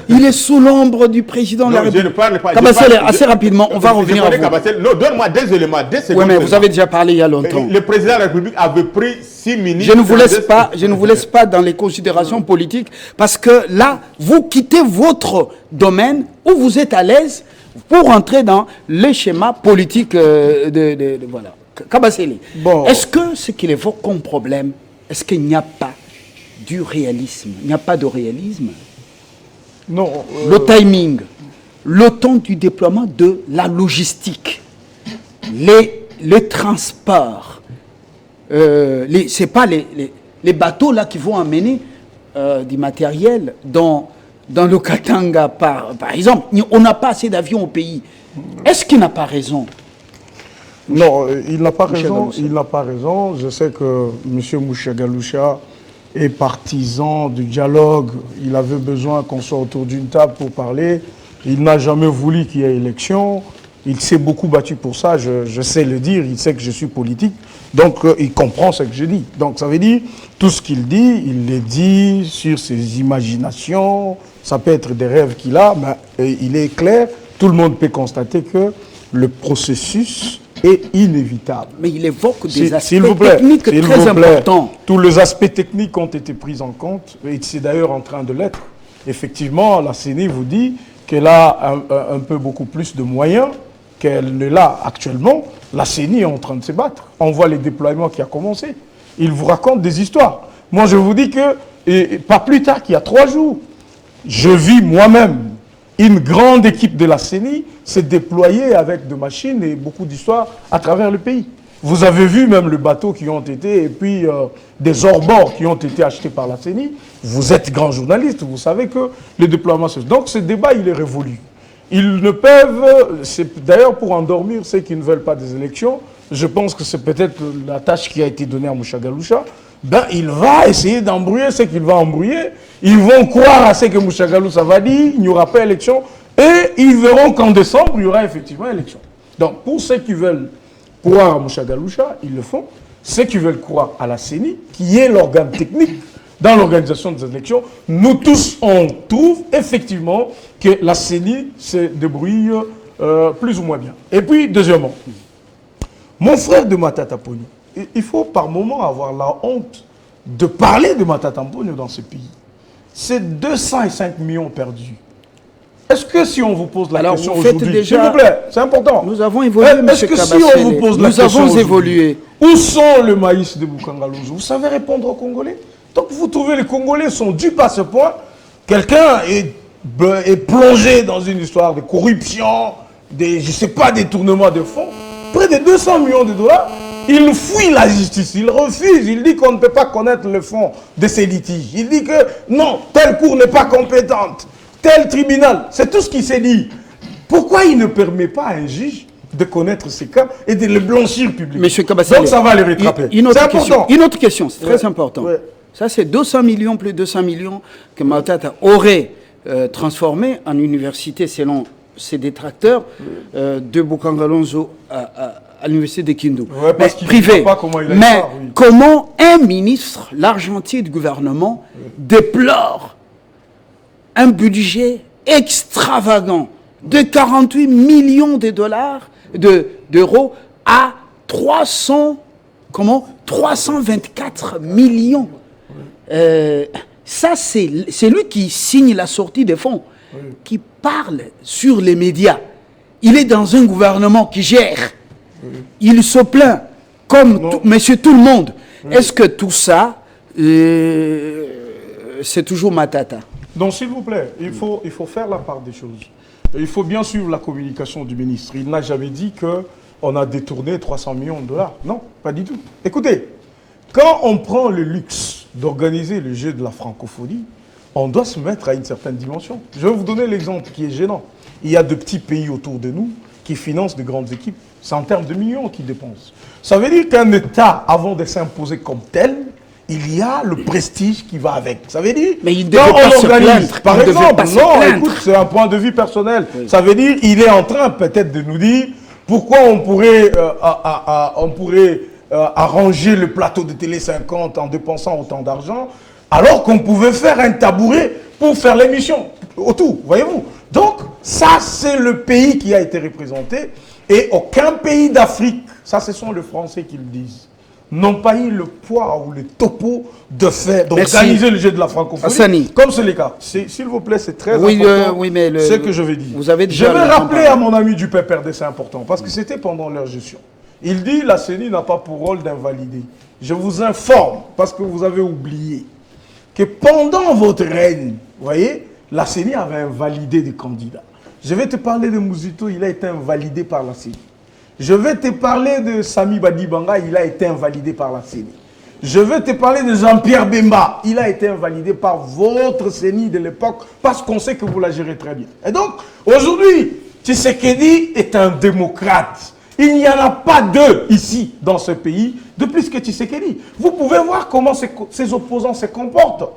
il est sous l'ombre du président de la République. Je ne parle pas. Kabasele, assez rapidement, on va revenir à vous.
Non, donne-moi des éléments, des secondes.
Oui, mais vous avez déjà parlé il y a longtemps.
Le président de la République avait pris 6 ministres...
Je ne vous laisse pas dans les considérations politiques, parce que là, vous quittez votre domaine où vous êtes à l'aise pour entrer dans les schémas politiques voilà. Kabasele, bon. Est-ce que ce qu'il évoque comme problème, est-ce qu'il n'y a pas du réalisme? Il n'y a pas de réalisme?
Non.
Le timing, le temps du déploiement de la logistique, les transports, c'est pas les bateaux là qui vont amener du matériel dans le Katanga, par exemple. On n'a pas assez d'avions au pays. Est-ce qu'il n'a pas raison?
Non, il n'a pas raison. Il n'a pas raison. Je sais que M. Mouchagaloucha est partisan du dialogue. Il avait besoin qu'on soit autour d'une table pour parler. Il n'a jamais voulu qu'il y ait élection. Il s'est beaucoup battu pour ça. Je sais le dire. Il sait que je suis politique. Donc, il comprend ce que je dis. Donc, ça veut dire, tout ce qu'il dit, il le dit sur ses imaginations. Ça peut être des rêves qu'il a, mais il est clair. Tout le monde peut constater que le processus est inévitable.
Mais il évoque des aspects techniques très importants.
Tous les aspects techniques ont été pris en compte, et c'est d'ailleurs en train de l'être. Effectivement, la CENI vous dit qu'elle a un peu beaucoup plus de moyens qu'elle ne l'a actuellement. La CENI est en train de se battre. On voit les déploiements qui ont commencé. Il vous raconte des histoires. Moi, je vous dis que, et pas plus tard qu'il y a 3 jours, je vis moi-même une grande équipe de la CENI s'est déployée avec des machines et beaucoup d'histoires à travers le pays. Vous avez vu même le bateau qui ont été, et puis des hors-bords qui ont été achetés par la CENI. Vous êtes grand journaliste, vous savez que le déploiement... Donc ce débat, il est révolu. Ils ne peuvent... C'est d'ailleurs pour endormir ceux qui ne veulent pas des élections. Je pense que c'est peut-être la tâche qui a été donnée à Mouchagaloucha. Ben, il va essayer d'embrouiller ce qu'il va embrouiller. Ils vont croire à ce que Mouchagaloucha va dire, il n'y aura pas élection, et ils verront qu'en décembre, il y aura effectivement élection. Donc, pour ceux qui veulent croire à Mouchagaloucha, ils le font. Ceux qui veulent croire à la CENI, qui est l'organe technique dans l'organisation des élections, nous tous, on trouve effectivement que la CENI se débrouille plus ou moins bien. Et puis, deuxièmement, mon frère de Matata Ponyo, il faut par moment avoir la honte de parler de Matata Ponyo dans ce pays. C'est 205 millions perdus. Est-ce que si on vous pose la question aujourd'hui, s'il vous plaît, c'est important.
Nous avons évolué,
est-ce que si on vous pose la question
évolué.
Où sont le maïs de Boukangalonzo? Vous savez répondre aux Congolais? Donc vous trouvez les Congolais sont dupes à ce point. Quelqu'un est plongé dans une histoire de corruption, je ne sais pas, détournement de fonds. Près de 200 millions de dollars. Il fuit la justice, il refuse, il dit qu'on ne peut pas connaître le fond de ces litiges. Il dit que non, telle cour n'est pas compétente, tel tribunal, c'est tout ce qu'il s'est dit. Pourquoi il ne permet pas à un juge de connaître ces cas et de les blanchir publiquement?
Monsieur Kabasele,
donc ça va les rattraper.
Une autre question, c'est très important. Ouais. Ça, c'est 200 millions, plus de 200 millions que Matata aurait transformé en université selon ses détracteurs de Boukangalonzo à l'université de Kindu.
Ouais, parce qu'il
privé.
Ne pas comment il a
mais
ça, oui.
Comment un ministre, l'argentier du gouvernement, déplore un budget extravagant de 48 millions de dollars, d'euros à 324 millions. Ça, c'est lui qui signe la sortie des fonds, qui parle sur les médias. Il est dans un gouvernement qui gère. Il se plaint, comme monsieur tout le monde. Est-ce que tout ça, c'est toujours matata?
Donc, s'il vous plaît, il faut faire la part des choses. Il faut bien suivre la communication du ministre. Il n'a jamais dit qu'on a détourné 300 millions de dollars. Non, pas du tout. Écoutez, quand on prend le luxe d'organiser le jeu de la francophonie, on doit se mettre à une certaine dimension. Je vais vous donner l'exemple qui est gênant. Il y a de petits pays autour de nous qui financent de grandes équipes. C'est en termes de millions qu'ils dépensent. Ça veut dire qu'un État, avant de s'imposer comme tel, il y a le prestige qui va avec. Ça veut dire,
mais il ne devait pas se plaindre.
Par exemple, non, écoute, c'est un point de vue personnel. Oui. Ça veut dire, il est en train peut-être de nous dire pourquoi on pourrait arranger le plateau de Télé 50 en dépensant autant d'argent, alors qu'on pouvait faire un tabouret pour faire l'émission. Autour, voyez-vous. Donc, ça, c'est le pays qui a été représenté. Et aucun pays d'Afrique, ça, ce sont les Français qui le disent, n'ont pas eu le poids ou le topo de faire, d'organiser le jeu de la francophonie.
Hassani.
Comme c'est le cas. S'il vous plaît, c'est très important ce que je vais dire.
Vous avez déjà
je vais rappeler à mon ami du PPRD, c'est important, parce que c'était pendant leur gestion. Il dit la CENI n'a pas pour rôle d'invalider. Je vous informe, parce que vous avez oublié, que pendant votre règne, vous voyez, la CENI avait invalidé des candidats. Je vais te parler de Mouzito, il a été invalidé par la CENI. Je vais te parler de Sami Badibanga, il a été invalidé par la CENI. Je vais te parler de Jean-Pierre Bemba, il a été invalidé par votre CENI de l'époque, parce qu'on sait que vous la gérez très bien. Et donc, aujourd'hui, Tshisekedi est un démocrate. Il n'y en a pas deux ici, dans ce pays, de plus que Tshisekedi. Vous pouvez voir comment ses opposants se comportent.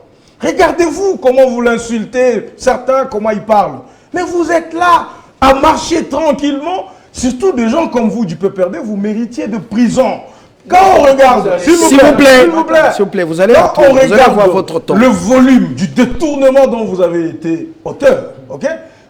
Regardez-vous comment vous l'insultez, certains, comment ils parlent. Mais vous êtes là, à marcher tranquillement. Surtout des gens comme vous du PPRD, vous méritiez de prison. Quand on regarde, s'il vous plaît,
vous allez avoir votre temps.
Le volume du détournement dont vous avez été auteur, ok?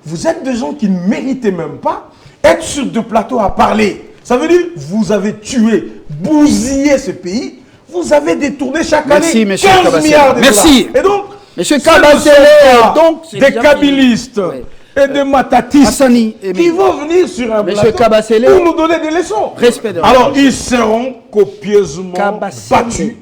Vous êtes des gens qui ne méritez même pas être sur deux plateaux à parler. Ça veut dire, vous avez tué, bousillé ce pays, vous avez détourné chaque année 15 milliards de dollars.
Et
donc,
Monsieur Kabasele, donc,
des kabylistes. Et des matatistes
Hassani,
qui vont venir sur un plateau
Kabasele,
pour nous donner des leçons. Alors, ils seront copieusement battus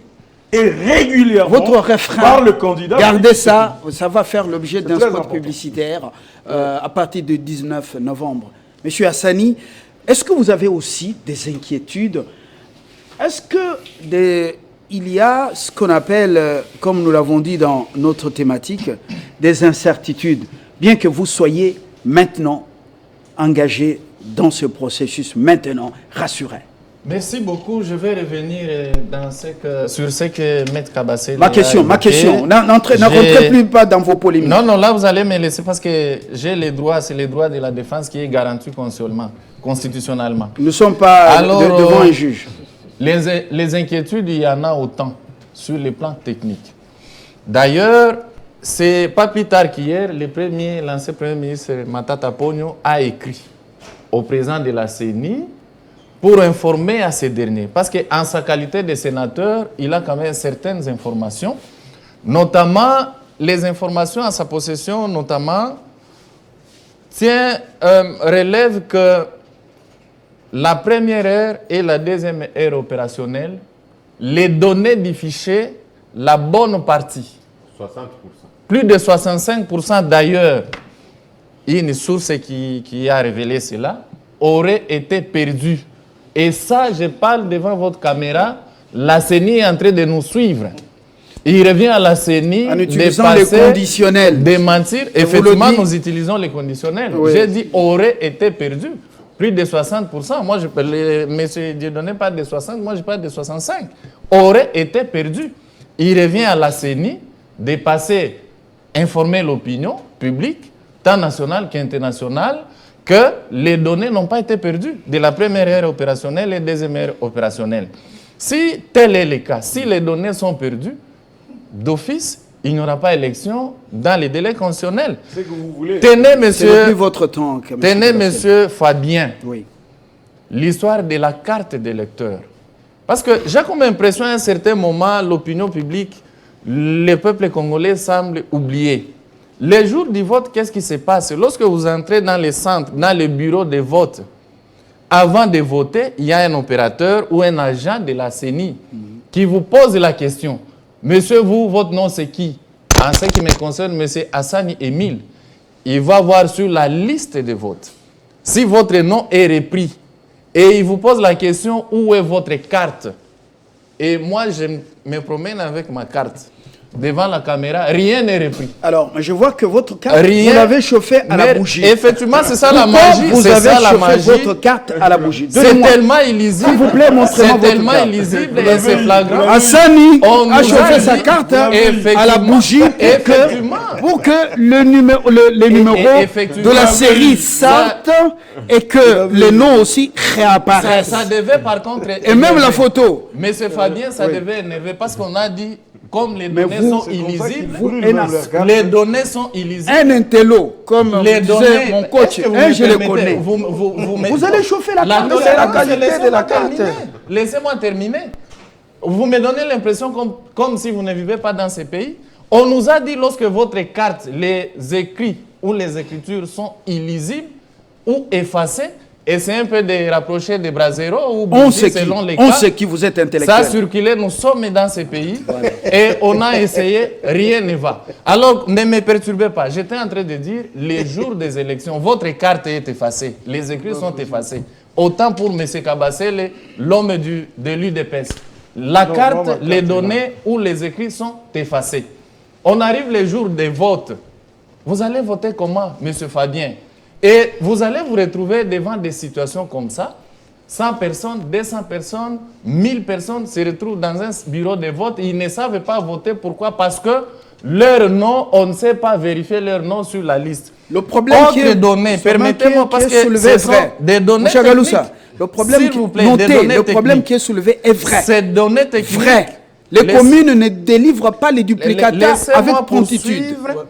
et régulièrement
votre refrain,
par le candidat.
Gardez ça, ça va faire l'objet d'un spot publicitaire à partir du 19 novembre. Monsieur Hassani, est-ce que vous avez aussi des inquiétudes? Est-ce que il y a ce qu'on appelle, comme nous l'avons dit dans notre thématique, des incertitudes, bien que vous soyez maintenant engagé dans ce processus, maintenant rassuré?
Merci beaucoup. Je vais revenir sur ce que M. Kabasele
Ma question. N'entrez plus pas dans vos polémiques.
Non, là vous allez me laisser parce que j'ai les droits, c'est les droits de la défense qui est garanti constitutionnellement.
Nous ne sommes pas devant un juge.
Les inquiétudes, il y en a autant sur les plans techniques. D'ailleurs, c'est pas plus tard qu'hier, l'ancien Premier ministre Matata Ponyo a écrit au président de la CENI pour informer à ces derniers. Parce qu'en sa qualité de sénateur, il a quand même certaines informations, notamment les informations à sa possession, relève que la première ère et la deuxième ère opérationnelle, les données du fichier, la bonne partie,
60%.
Plus de 65% d'ailleurs, une source qui a révélé cela, aurait été perdue. Et ça, je parle devant votre caméra, la CENI est en train de nous suivre. Il revient à la CENI
en utilisant les conditionnels.
De mentir. Effectivement, nous utilisons les conditionnels. Oui. J'ai dit aurait été perdu. Plus de 60%. Moi, monsieur Dieudonné parle de 60, moi je parle de 65. Aurait été perdu. Il revient à la CENI de passer, informer l'opinion publique, tant nationale qu'internationale, que les données n'ont pas été perdues de la première ère opérationnelle et deuxième ère opérationnelle. Si tel est le cas, si les données sont perdues, d'office, il n'y aura pas élection dans les délais constitutionnels.
C'est que vous voulez.
Tenez,
C'est plus votre temps.
monsieur Fabien,
Oui.
l'histoire de la carte d'électeur. Parce que j'ai comme impression à un certain moment, l'opinion publique, le peuple congolais semble oublier. Les jours du vote, qu'est-ce qui se passe? Lorsque vous entrez dans les centres, dans les bureaux de vote, avant de voter, il y a un opérateur ou un agent de la CENI qui vous pose la question. Monsieur, vous, votre nom c'est qui? En ce qui me concerne, monsieur Hassani Émile, il va voir sur la liste de votes si votre nom est repris. Et il vous pose la question, où est votre carte? Et moi, je me promène avec ma carte devant la caméra, rien n'est repris.
Alors, je vois que votre carte,
Rien.
vous l'avez chauffée à la
Mais
bougie.
effectivement, c'est ça la
Pourquoi
magie.
vous
C'est
avez
ça la
chauffé
magie.
votre carte à la bougie?
C'est
Donnez-moi.
tellement illisible.
S'il vous plaît, montrez-moi
C'est
votre
tellement
carte.
illisible et c'est flagrant.
Hassani
On
a
nous
chauffé
a
sa
dit-
carte à la
Effectivement.
bougie
Effectivement.
pour que le numéro, les numéros
effectivement.
de la série sortent et que les noms aussi réapparaissent.
Ça devait par contre...
Et même la photo.
Monsieur Fabien, ça devait énerver parce qu'on a dit, comme les
Mais
données
vous,
sont illisibles,
Hélas,
les données sont illisibles.
un intello, comme
Les
disait
données,
mon coach,
est-ce que vous
un
me
je le
permettez,
connais.
Vous
allez chauffer la carte.
C'est la qualité de la carte.
Laissez-moi terminer. Vous me donnez l'impression comme si vous ne vivez pas dans ces pays. On nous a dit lorsque votre carte, les écrits ou les écritures sont illisibles ou effacés, et c'est un peu de rapprocher des braseros ou
On
bouger
sait qui,
selon les
on
cas.
sait qui vous êtes
Ça a
intellectuel.
circulé, nous sommes dans ces pays et on a essayé, rien ne va. Alors, ne me perturbez pas. J'étais en train de dire, les jours des élections, votre carte est effacée, les écrits sont effacés. Autant pour M. Kabassele, l'homme de l'UDPS. La carte, les données ou les écrits sont effacés. On arrive les jours des votes. Vous allez voter comment, M. Fabien? Et vous allez vous retrouver devant des situations comme ça. 100 personnes, 200 personnes, 1000 personnes se retrouvent dans un bureau de vote. Ils ne savent pas voter. Pourquoi? Parce que leur nom, on ne sait pas vérifier leur nom sur la liste.
Le problème qui est
données, permettez-moi, parce que
soulevé
ce sont
vrai.
des données
Monsieur Galoussa,
techniques.
le problème
S'il
qui,
vous plaît,
notez,
des données
le problème
techniques.
qui est soulevé est vrai.
Ces données techniques.
Vrai. Les communes ne délivrent pas les duplicata
Laissez-moi
avec promptitude.
poursuivre.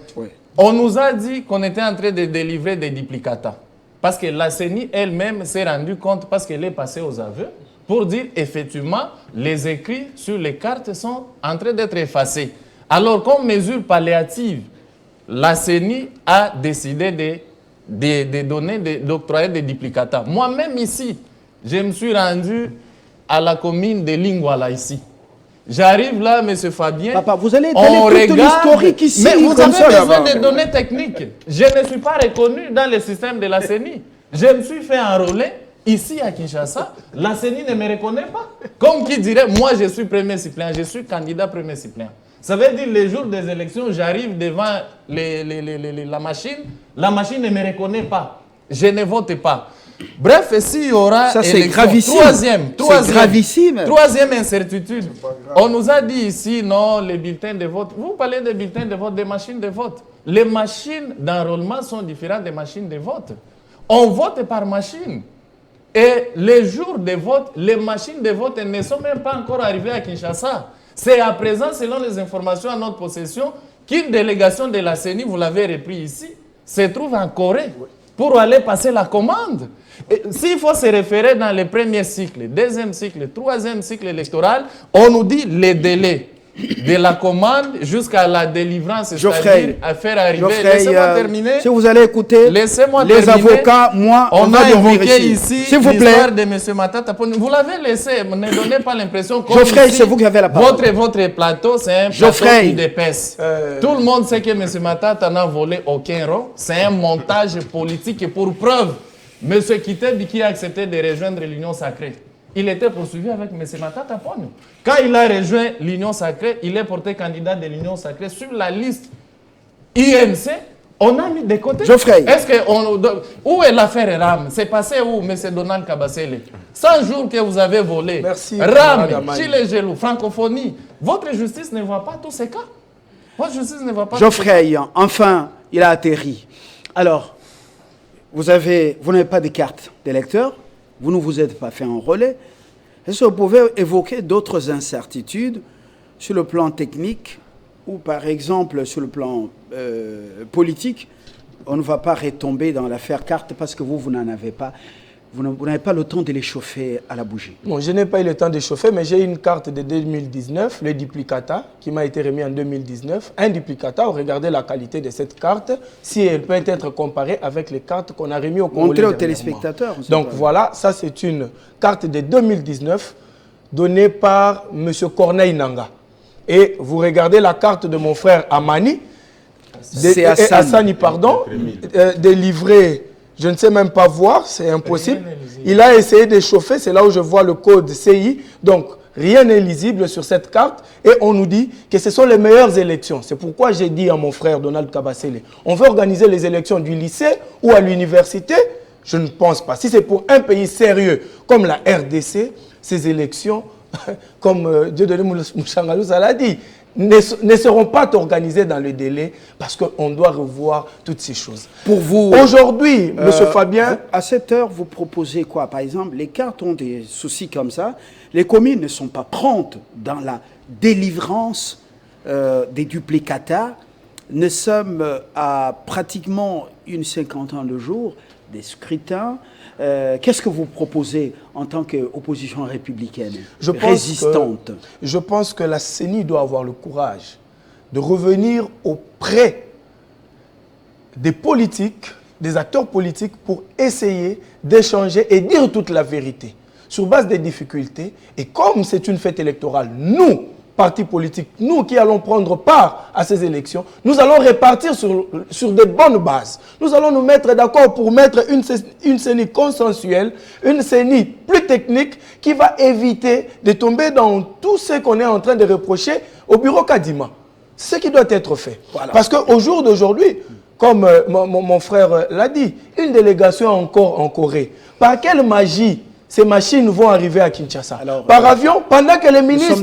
On nous a dit qu'on était en train de délivrer des duplicata. Parce que la CENI elle-même s'est rendue compte, parce qu'elle est passée aux aveux, pour dire effectivement, les écrits sur les cartes sont en train d'être effacés. Alors, comme mesure palliative, la CENI a décidé d'octroyer des duplicata. Moi-même ici, je me suis rendu à la commune de Lingwala ici. J'arrive là, M. Fabien.
Papa, vous allez
on
étaler toute
regarde,
l'historique ici.
mais vous
comme
avez
ça,
besoin
là-bas.
de données techniques. Je ne suis pas reconnu dans le système de la CENI. Je me suis fait enrôler ici à Kinshasa. La CENI ne me reconnaît pas. Comme qui dirait, moi je suis premier suppléant, je suis candidat premier suppléant. Ça veut dire les jours des élections, j'arrive devant la machine ne me reconnaît pas. Je ne vote pas. Bref, s'il y aura
Ça, c'est
élection,
gravissime. C'est gravissime.
Troisième incertitude. On nous a dit ici, non, les bulletins de vote. Vous parlez des bulletins de vote, des machines de vote. Les machines d'enrôlement sont différentes des machines de vote. On vote par machine. Et les jours de vote, les machines de vote ne sont même pas encore arrivées à Kinshasa. C'est à présent, selon les informations à notre possession, qu'une délégation de la CENI, vous l'avez repris ici, se trouve en Corée pour aller passer la commande. S'il faut se référer dans le premier cycle, deuxième cycle, troisième cycle électoral, on nous dit les délais de la commande jusqu'à la délivrance, c'est-à-dire à faire arriver. Laissez-moi terminer.
Si vous allez écouter
Laissez-moi
les
terminer.
avocats, moi,
On
va
a
dormir
évoqué
ici.
ici
S'il vous plaît.
l'histoire de M. Matata Ponyo. Vous l'avez laissé, ne donnez pas l'impression que
Geoffrey, c'est vous qui avez la parole.
Votre plateau, c'est un
Geoffrey.
plateau d'épaisse. Tout le monde sait que M. Matata n'a volé aucun rond. C'est un montage politique et pour preuve, M. Kitebi qui a accepté de rejoindre l'Union sacrée, il était poursuivi avec M. Matata Ponyo. Quand il a rejoint l'Union sacrée, il est porté candidat de l'Union sacrée sur la liste INC. On a mis de côté.
Geoffrey.
Où est l'affaire RAM? C'est passé où, M. Donald Kabasele? 100 jours que vous avez volé.
Merci,
RAM,
Madame
Chile Gelou, francophonie. Votre justice ne voit pas tous ces cas. Votre justice ne voit pas
Geoffrey, enfin, il a atterri. Alors, vous n'avez pas de carte d'électeur, vous ne vous êtes pas fait un relais. Est-ce que vous pouvez évoquer d'autres incertitudes sur le plan technique où, par exemple, sur le plan politique, on ne va pas retomber dans l'affaire carte parce que vous n'en avez pas. Vous n'avez pas le temps de les chauffer à la bougie.
Bon, je n'ai pas eu le temps de chauffer, mais j'ai une carte de 2019, le duplicata, qui m'a été remis en 2019. Un duplicata, regardez la qualité de cette carte, si elle peut être comparée avec les cartes qu'on a remis au Congolais.
Montrez aux téléspectateurs.
Donc voilà, ça c'est une carte de 2019 donnée par M. Corneille Nanga. Et vous regardez la carte de mon frère Amani,
c'est
Hassani, pardon, délivrée. Je ne sais même pas voir, c'est impossible. Il a essayé de chauffer, c'est là où je vois le code CI. Donc, rien n'est lisible sur cette carte. Et on nous dit que ce sont les meilleures élections. C'est pourquoi j'ai dit à mon frère Donald Kabasele, on veut organiser les élections du lycée ou à l'université. Je ne pense pas. Si c'est pour un pays sérieux comme la RDC, ces élections, comme Dieudonné Mouchangalousa l'a dit, ne seront pas organisées dans le délai parce qu'on doit revoir toutes ces choses.
Pour vous,
aujourd'hui, M. Fabien...
à cette heure, vous proposez quoi? Par exemple, les cartes ont des soucis comme ça. Les communes ne sont pas promptes dans la délivrance des duplicata. Nous sommes à pratiquement une cinquantaine de jours des scrutins. Qu'est-ce que vous proposez en tant qu'opposition républicaine résistante?
Je pense que la CENI doit avoir le courage de revenir auprès des politiques, des acteurs politiques pour essayer d'échanger et dire toute la vérité sur base des difficultés. Et comme c'est une fête électorale, nous, partis politiques, nous qui allons prendre part à ces élections, nous allons répartir sur des bonnes bases. Nous allons nous mettre d'accord pour mettre une CENI consensuelle, une CENI plus technique qui va éviter de tomber dans tout ce qu'on est en train de reprocher au bureau Kadima. C'est ce qui doit être fait. Voilà. Parce qu'au jour d'aujourd'hui, comme mon frère l'a dit, une délégation encore en Corée. Par quelle magie ces machines vont arriver à Kinshasa? Alors, par avion, pendant que les ministres...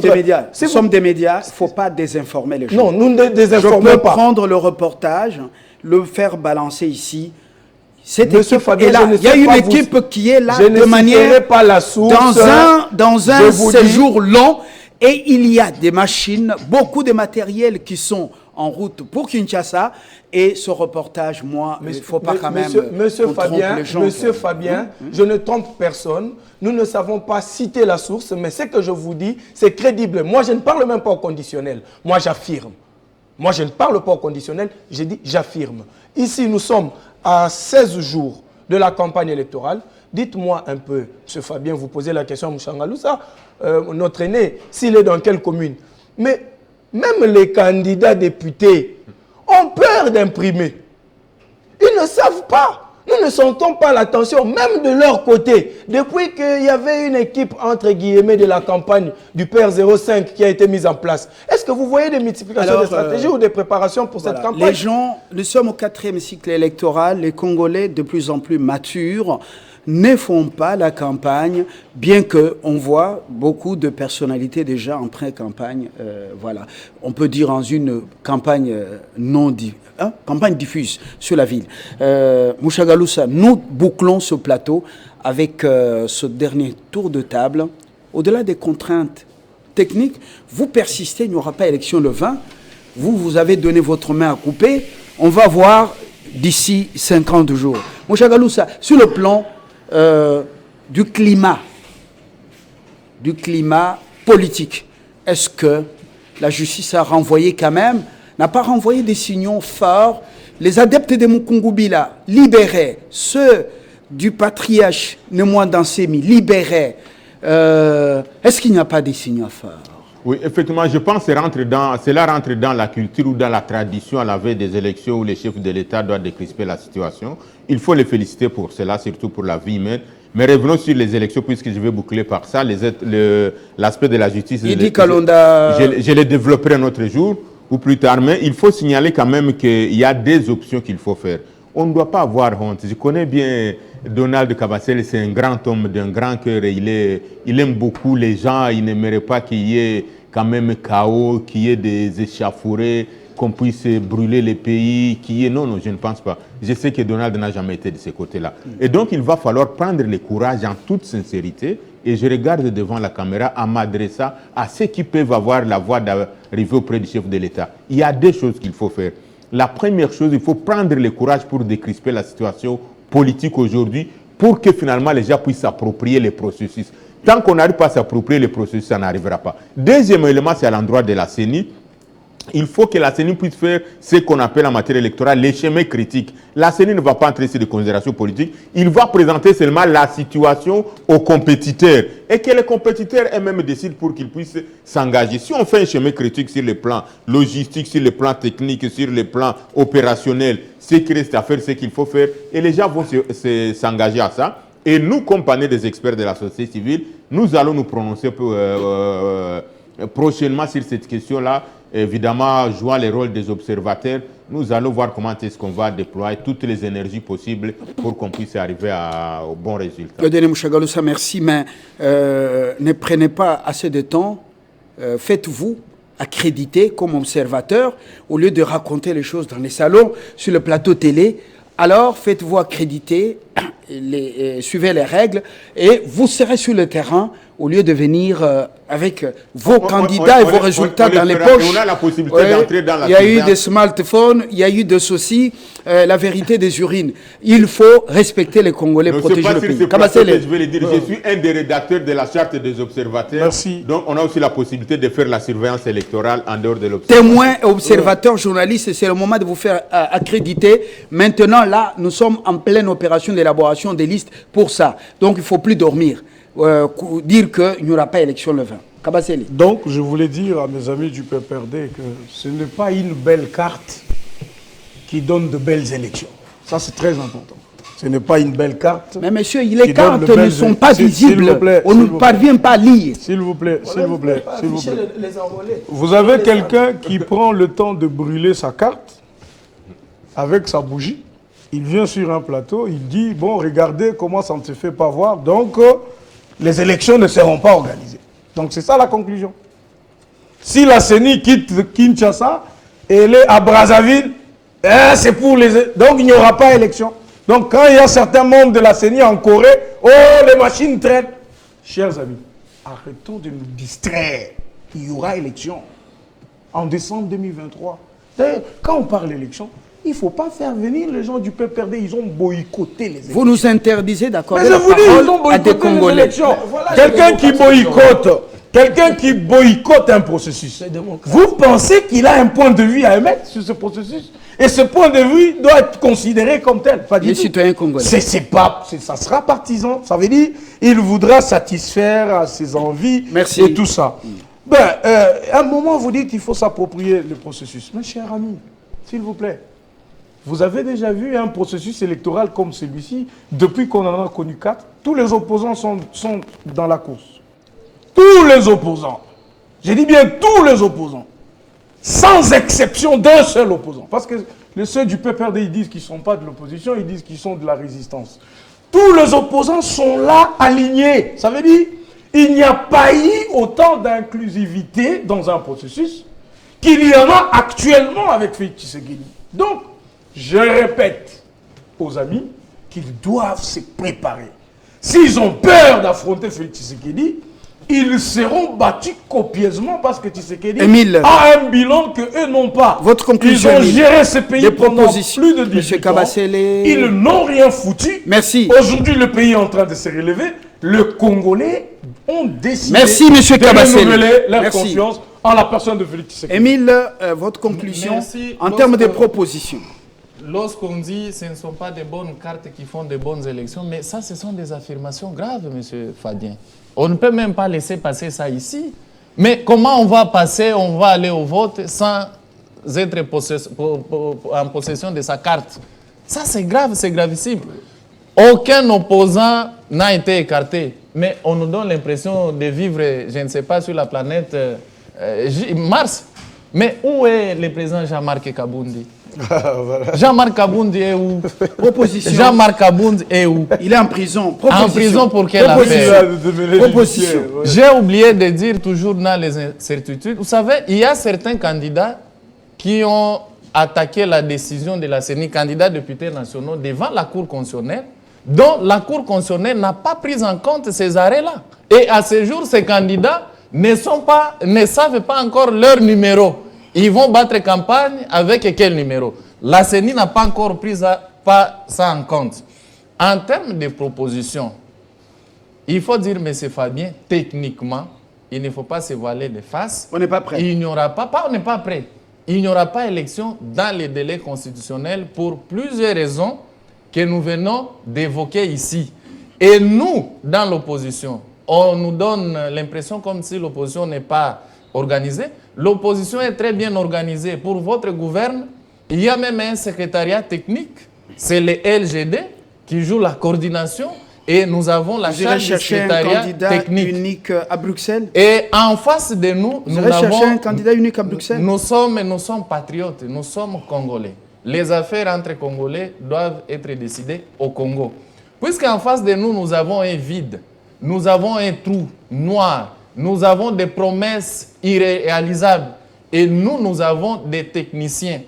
Nous sommes des médias, il ne faut pas désinformer les gens.
Non, nous ne désinformons pas.
Je peux prendre le reportage, le faire balancer ici.
Monsieur Fabien,
il y a une équipe qui est là de manière...
pas la source.
Dans un séjour long, et il y a des machines, beaucoup de matériel qui sont en route pour Kinshasa. Et ce reportage, moi, il ne faut pas quand même...
Monsieur Fabien, je ne trompe personne. Nous ne savons pas citer la source, mais ce que je vous dis, c'est crédible. Moi, je ne parle même pas au conditionnel. Moi, j'affirme. Moi, je ne parle pas au conditionnel. Je dis j'affirme. Ici, nous sommes à 16 jours de la campagne électorale. Dites-moi un peu, M. Fabien, vous posez la question à Mouchangalousa, notre aîné, s'il est dans quelle commune? Mais même les candidats députés ont peur d'imprimer. Ils ne savent pas. Nous ne sentons pas l'attention, même de leur côté. Depuis qu'il y avait une équipe, entre guillemets, de la campagne du Père 05 qui a été mise en place, est-ce que vous voyez des multiplications de stratégies ou des préparations pour cette campagne?
Les gens, nous sommes au 4e cycle électoral, les Congolais de plus en plus matures ne font pas la campagne, bien qu'on voit beaucoup de personnalités déjà en pré-campagne. Voilà. On peut dire en une campagne campagne diffuse sur la ville. Mouchangalousa, nous bouclons ce plateau avec ce dernier tour de table. Au-delà des contraintes techniques, vous persistez, il n'y aura pas élection le 20. Vous avez donné votre main à couper. On va voir d'ici 50 jours. Mouchangalousa, sur le plan du climat politique, est-ce que la justice a renvoyé quand même, n'a pas renvoyé des signaux forts? Les adeptes de Mukungubila libérés, ceux du patriarche Némoine Dansemi libérés, est-ce qu'il n'y a pas des signaux forts?
Oui, effectivement, je pense que cela rentre dans la culture ou dans la tradition à la veille des élections où les chefs de l'État doivent décrisper la situation. Il faut les féliciter pour cela, surtout pour la vie humaine. Mais revenons sur les élections, puisque je vais boucler par ça, l'aspect de la justice. Je les développerai un autre jour ou plus tard, mais il faut signaler quand même qu'il y a des options qu'il faut faire. On ne doit pas avoir honte. Je connais bien Donald Kabasele, c'est un grand homme d'un grand cœur et il aime beaucoup les gens. Il n'aimerait pas qu'il y ait quand même chaos, qu'il y ait des échauffourées, qu'on puisse brûler les pays, qu'il y ait... Non, je ne pense pas. Je sais que Donald n'a jamais été de ce côté-là. Et donc, il va falloir prendre le courage en toute sincérité et je regarde devant la caméra en m'adressant à ceux qui peuvent avoir la voie d'arriver auprès du chef de l'État. Il y a deux choses qu'il faut faire. La première chose, il faut prendre le courage pour décrisper la situation politique aujourd'hui pour que finalement les gens puissent s'approprier les processus. Tant qu'on n'arrive pas à s'approprier les processus, ça n'arrivera pas. Deuxième élément, c'est à l'endroit de la CENI. Il faut que la CENI puisse faire ce qu'on appelle en matière électorale les chemins critiques. La CENI ne va pas entrer sur des considérations politiques. Il va présenter seulement la situation aux compétiteurs et que les compétiteurs eux-mêmes décident pour qu'ils puissent s'engager. Si on fait un chemin critique sur le plan logistique, sur le plan technique, sur le plan opérationnel, ce qui reste à faire, c'est qu'il faut faire et les gens vont s'engager à ça. Et nous, comme panel des experts de la société civile, nous allons nous prononcer prochainement sur cette question-là. Évidemment, jouant le rôle des observateurs, nous allons voir comment est-ce qu'on va déployer toutes les énergies possibles pour qu'on puisse arriver au bon résultat.
Godéné Mouchagaloussa, merci, mais ne prenez pas assez de temps. Faites-vous accréditer comme observateur au lieu de raconter les choses dans les salons, sur le plateau télé. Alors, faites-vous accréditer, suivez les règles et vous serez sur le terrain au lieu de venir avec vos candidats et vos résultats dans les poches.
On a la possibilité d'entrer dans la
Il y a eu des smartphones, il y a eu de ceci, la vérité des urines. Il faut respecter les Congolais, protéger le pays.
Je vais le dire, je suis un des rédacteurs de la charte des observateurs.
Merci.
Donc on a aussi la possibilité de faire la surveillance électorale en dehors de l'observatoire.
Témoins, observateurs, journalistes, c'est le moment de vous faire accréditer. Maintenant, là, nous sommes en pleine opération d'élaboration des listes pour ça. Donc il ne faut plus dormir. Dire qu'il n'y aura pas élection le 20. Kabaseli.
Donc, je voulais dire à mes amis du PPRD que ce n'est pas une belle carte qui donne de belles élections. Ça, c'est très important. Ce n'est pas une belle carte.
Mais monsieur, les cartes ne sont pas visibles. On ne parvient pas à lire.
S'il vous plaît, s'il vous plaît, s'il vous plaît.
Les enrôler.
Vous avez quelqu'un qui prend le temps de brûler sa carte avec sa bougie. Il vient sur un plateau, il dit, bon, regardez comment ça ne se fait pas voir. Donc, les élections ne seront pas organisées. Donc c'est ça la conclusion. Si la CENI quitte Kinshasa et elle est à Brazzaville, c'est pour les... Donc il n'y aura pas élection. Donc quand il y a certains membres de la CENI en Corée, oh les machines traînent. Chers amis, arrêtons de nous distraire. Il y aura élection en décembre 2023. D'ailleurs, quand on parle d'élection, il ne faut pas faire venir les gens du PPRD. Ils ont boycotté les élections.
Vous nous interdisez d'accorder
la
parole
ils ont
à des
boycotté les
Congolais.
élections.
Voilà,
Quelqu'un qui boycotte un processus. Vous pensez qu'il a un point de vue à émettre sur ce processus? Et ce point de vue doit être considéré comme tel. Pas du
Les
tout.
citoyens congolais.
Ça sera partisan. Ça veut dire il voudra satisfaire à ses envies et tout ça. À un moment, vous dites qu'il faut s'approprier le processus. Mes chers amis, s'il vous plaît, vous avez déjà vu un processus électoral comme celui-ci, depuis qu'on en a connu 4, tous les opposants sont dans la course. Tous les opposants. Je dis bien tous les opposants. Sans exception d'un seul opposant. Parce que ceux du PPRD, ils disent qu'ils ne sont pas de l'opposition, ils disent qu'ils sont de la résistance. Tous les opposants sont là, alignés. Ça veut dire qu'il n'y a pas eu autant d'inclusivité dans un processus qu'il y en a actuellement avec Félix Tshisekedi. Donc, je répète aux amis qu'ils doivent se préparer. S'ils ont peur d'affronter Félix Tshisekedi, ils seront battus copieusement parce que Tshisekedi a un bilan qu'eux n'ont pas.
Votre conclusion.
Ils ont géré ce pays pendant plus de 18 ans. Ils n'ont rien foutu.
Merci.
Aujourd'hui, le pays est en train de se relever. Les Congolais ont décidé
de
renouveler leur confiance en la personne de Félix Tshisekedi.
Émile, votre conclusion en termes de propositions.
Lorsqu'on dit que ce ne sont pas des bonnes cartes qui font de bonnes élections, mais ça, ce sont des affirmations graves, M. Fadien. On ne peut même pas laisser passer ça ici. Mais comment on va passer, on va aller au vote sans être en possession de sa carte? Ça, c'est grave, c'est gravissime. Aucun opposant n'a été écarté. Mais on nous donne l'impression de vivre, je ne sais pas, sur la planète Mars. Mais où est le président Jean-Marc Kabundi? Voilà. Jean-Marc Kabundi est où?
Proposition.
Jean-Marc Kabundi est où?
Il est en prison.
En prison pour quelle affaire? Proposition. J'ai oublié de dire toujours dans les incertitudes. Vous savez, il y a certains candidats qui ont attaqué la décision de la CENI, candidats députés nationaux, devant la Cour constitutionnelle, dont la Cour constitutionnelle n'a pas pris en compte ces arrêts-là. Et à ce jour, ces candidats ne savent pas encore leur numéro. Ils vont battre campagne avec quel numéro? La CENI n'a pas encore pris ça en compte. En termes de propositions, il faut dire, M. Fabien, techniquement, il ne faut pas se voiler de face.
On n'est pas prêt.
Il n'y aura pas, on n'est pas prêt. Il n'y aura pas élection dans les délais constitutionnels pour plusieurs raisons que nous venons d'évoquer ici. Et nous, dans l'opposition, on nous donne l'impression comme si l'opposition n'est pas organisée. L'opposition est très bien organisée. Pour votre gouvernement, il y a même un secrétariat technique, c'est le LGD, qui joue la coordination. Et nous avons la charge du secrétariat technique.
Unique à Bruxelles.
Et en face de nous,
nous avons cherché un candidat unique à Bruxelles.
Nous sommes patriotes, nous sommes Congolais. Les affaires entre Congolais doivent être décidées au Congo. Puisqu'en face de nous, nous avons un vide, nous avons un trou noir, nous avons des promesses irréalisables. Et nous avons des techniciens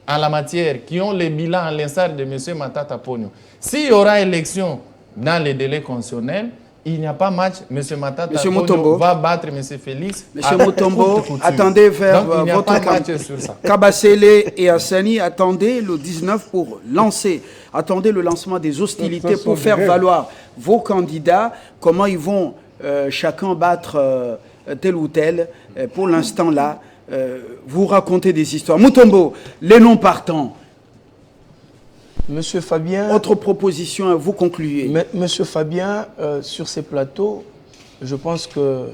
en la matière qui ont les bilans à l'instar de M. Matata Ponyo. S'il y aura élection dans les délais constitutionnels, il n'y a pas match. M. Matata Ponyo va battre M. Félix.
M. Mutombo, attendez vers votre
match sur ça.
Kabasele et Hassani, attendez le 19 pour lancer. Attendez le lancement des hostilités pour faire valoir vos candidats, comment ils vont chacun battre tel ou tel. Pour l'instant là, vous racontez des histoires. Mutombo, les noms partants.
Monsieur Fabien...
Autre proposition, vous concluez.
Monsieur Fabien, sur ces plateaux, je pense que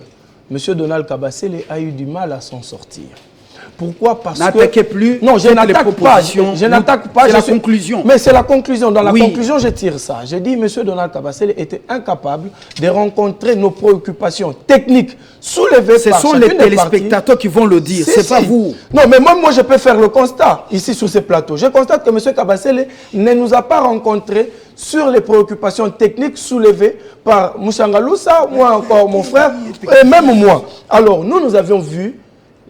Monsieur Donald Kabasele a eu du mal à s'en sortir. Pourquoi? Parce que...
N'attaquez plus.
Non, je n'attaque pas. Je n'attaque pas.
C'est la conclusion.
Mais c'est la conclusion. Dans la conclusion, je tire ça. J'ai dit, M. Donald Kabasele était incapable de rencontrer nos préoccupations techniques soulevées par chacune des parties. Ce sont les téléspectateurs
qui vont le dire, c'est pas vous.
Non, mais moi, je peux faire le constat ici sur ces plateaux. Je constate que M. Kabasele ne nous a pas rencontrés sur les préoccupations techniques soulevées par Mouchangaloussa, moi encore, mon frère, et même moi. Alors, nous avions vu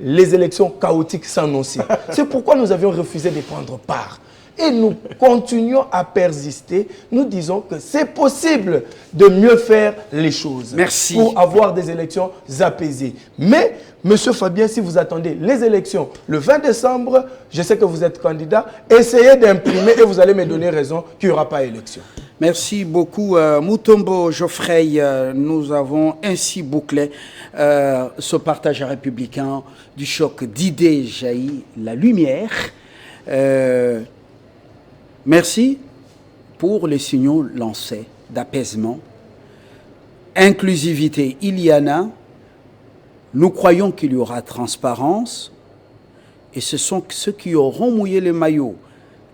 les élections chaotiques s'annoncer. C'est pourquoi nous avions refusé de prendre part. Et nous continuons à persister. Nous disons que c'est possible de mieux faire les choses.
Merci.
Pour avoir des élections apaisées. Mais, Monsieur Fabien, si vous attendez les élections le 20 décembre, je sais que vous êtes candidat, essayez d'imprimer et vous allez me donner raison qu'il n'y aura pas élection.
Merci beaucoup, Mutombo Geoffrey. Nous avons ainsi bouclé ce partage républicain du choc d'idées jaillit la lumière. Merci pour les signaux lancés d'apaisement, inclusivité. Il y en a. Nous croyons qu'il y aura transparence et ce sont ceux qui auront mouillé les maillots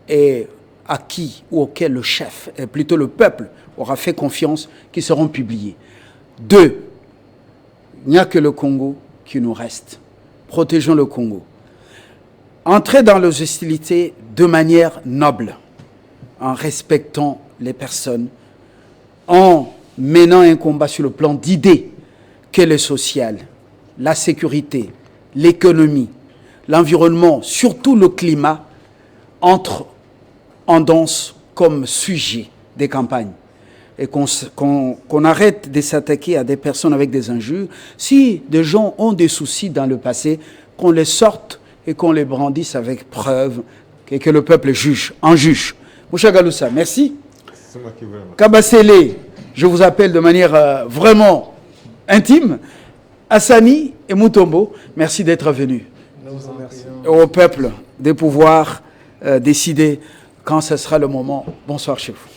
et à qui ou auquel le chef, plutôt le peuple, aura fait confiance, qui seront publiés. 2. Il n'y a que le Congo qui nous reste. Protégeons le Congo. Entrez dans les hostilités de manière noble, en respectant les personnes, en menant un combat sur le plan d'idées, qu'est le social, la sécurité, l'économie, l'environnement, surtout le climat, entre en danse comme sujet des campagnes et qu'on arrête de s'attaquer à des personnes avec des injures. Si des gens ont des soucis dans le passé, qu'on les sorte et qu'on les brandisse avec preuve et que le peuple juge, en juge. Mouchangaloussa, merci. Kabasele, je vous appelle de manière vraiment intime. Hassani et Mutombo, merci d'être venus. Et au peuple de pouvoir décider quand ce sera le moment. Bonsoir chez vous.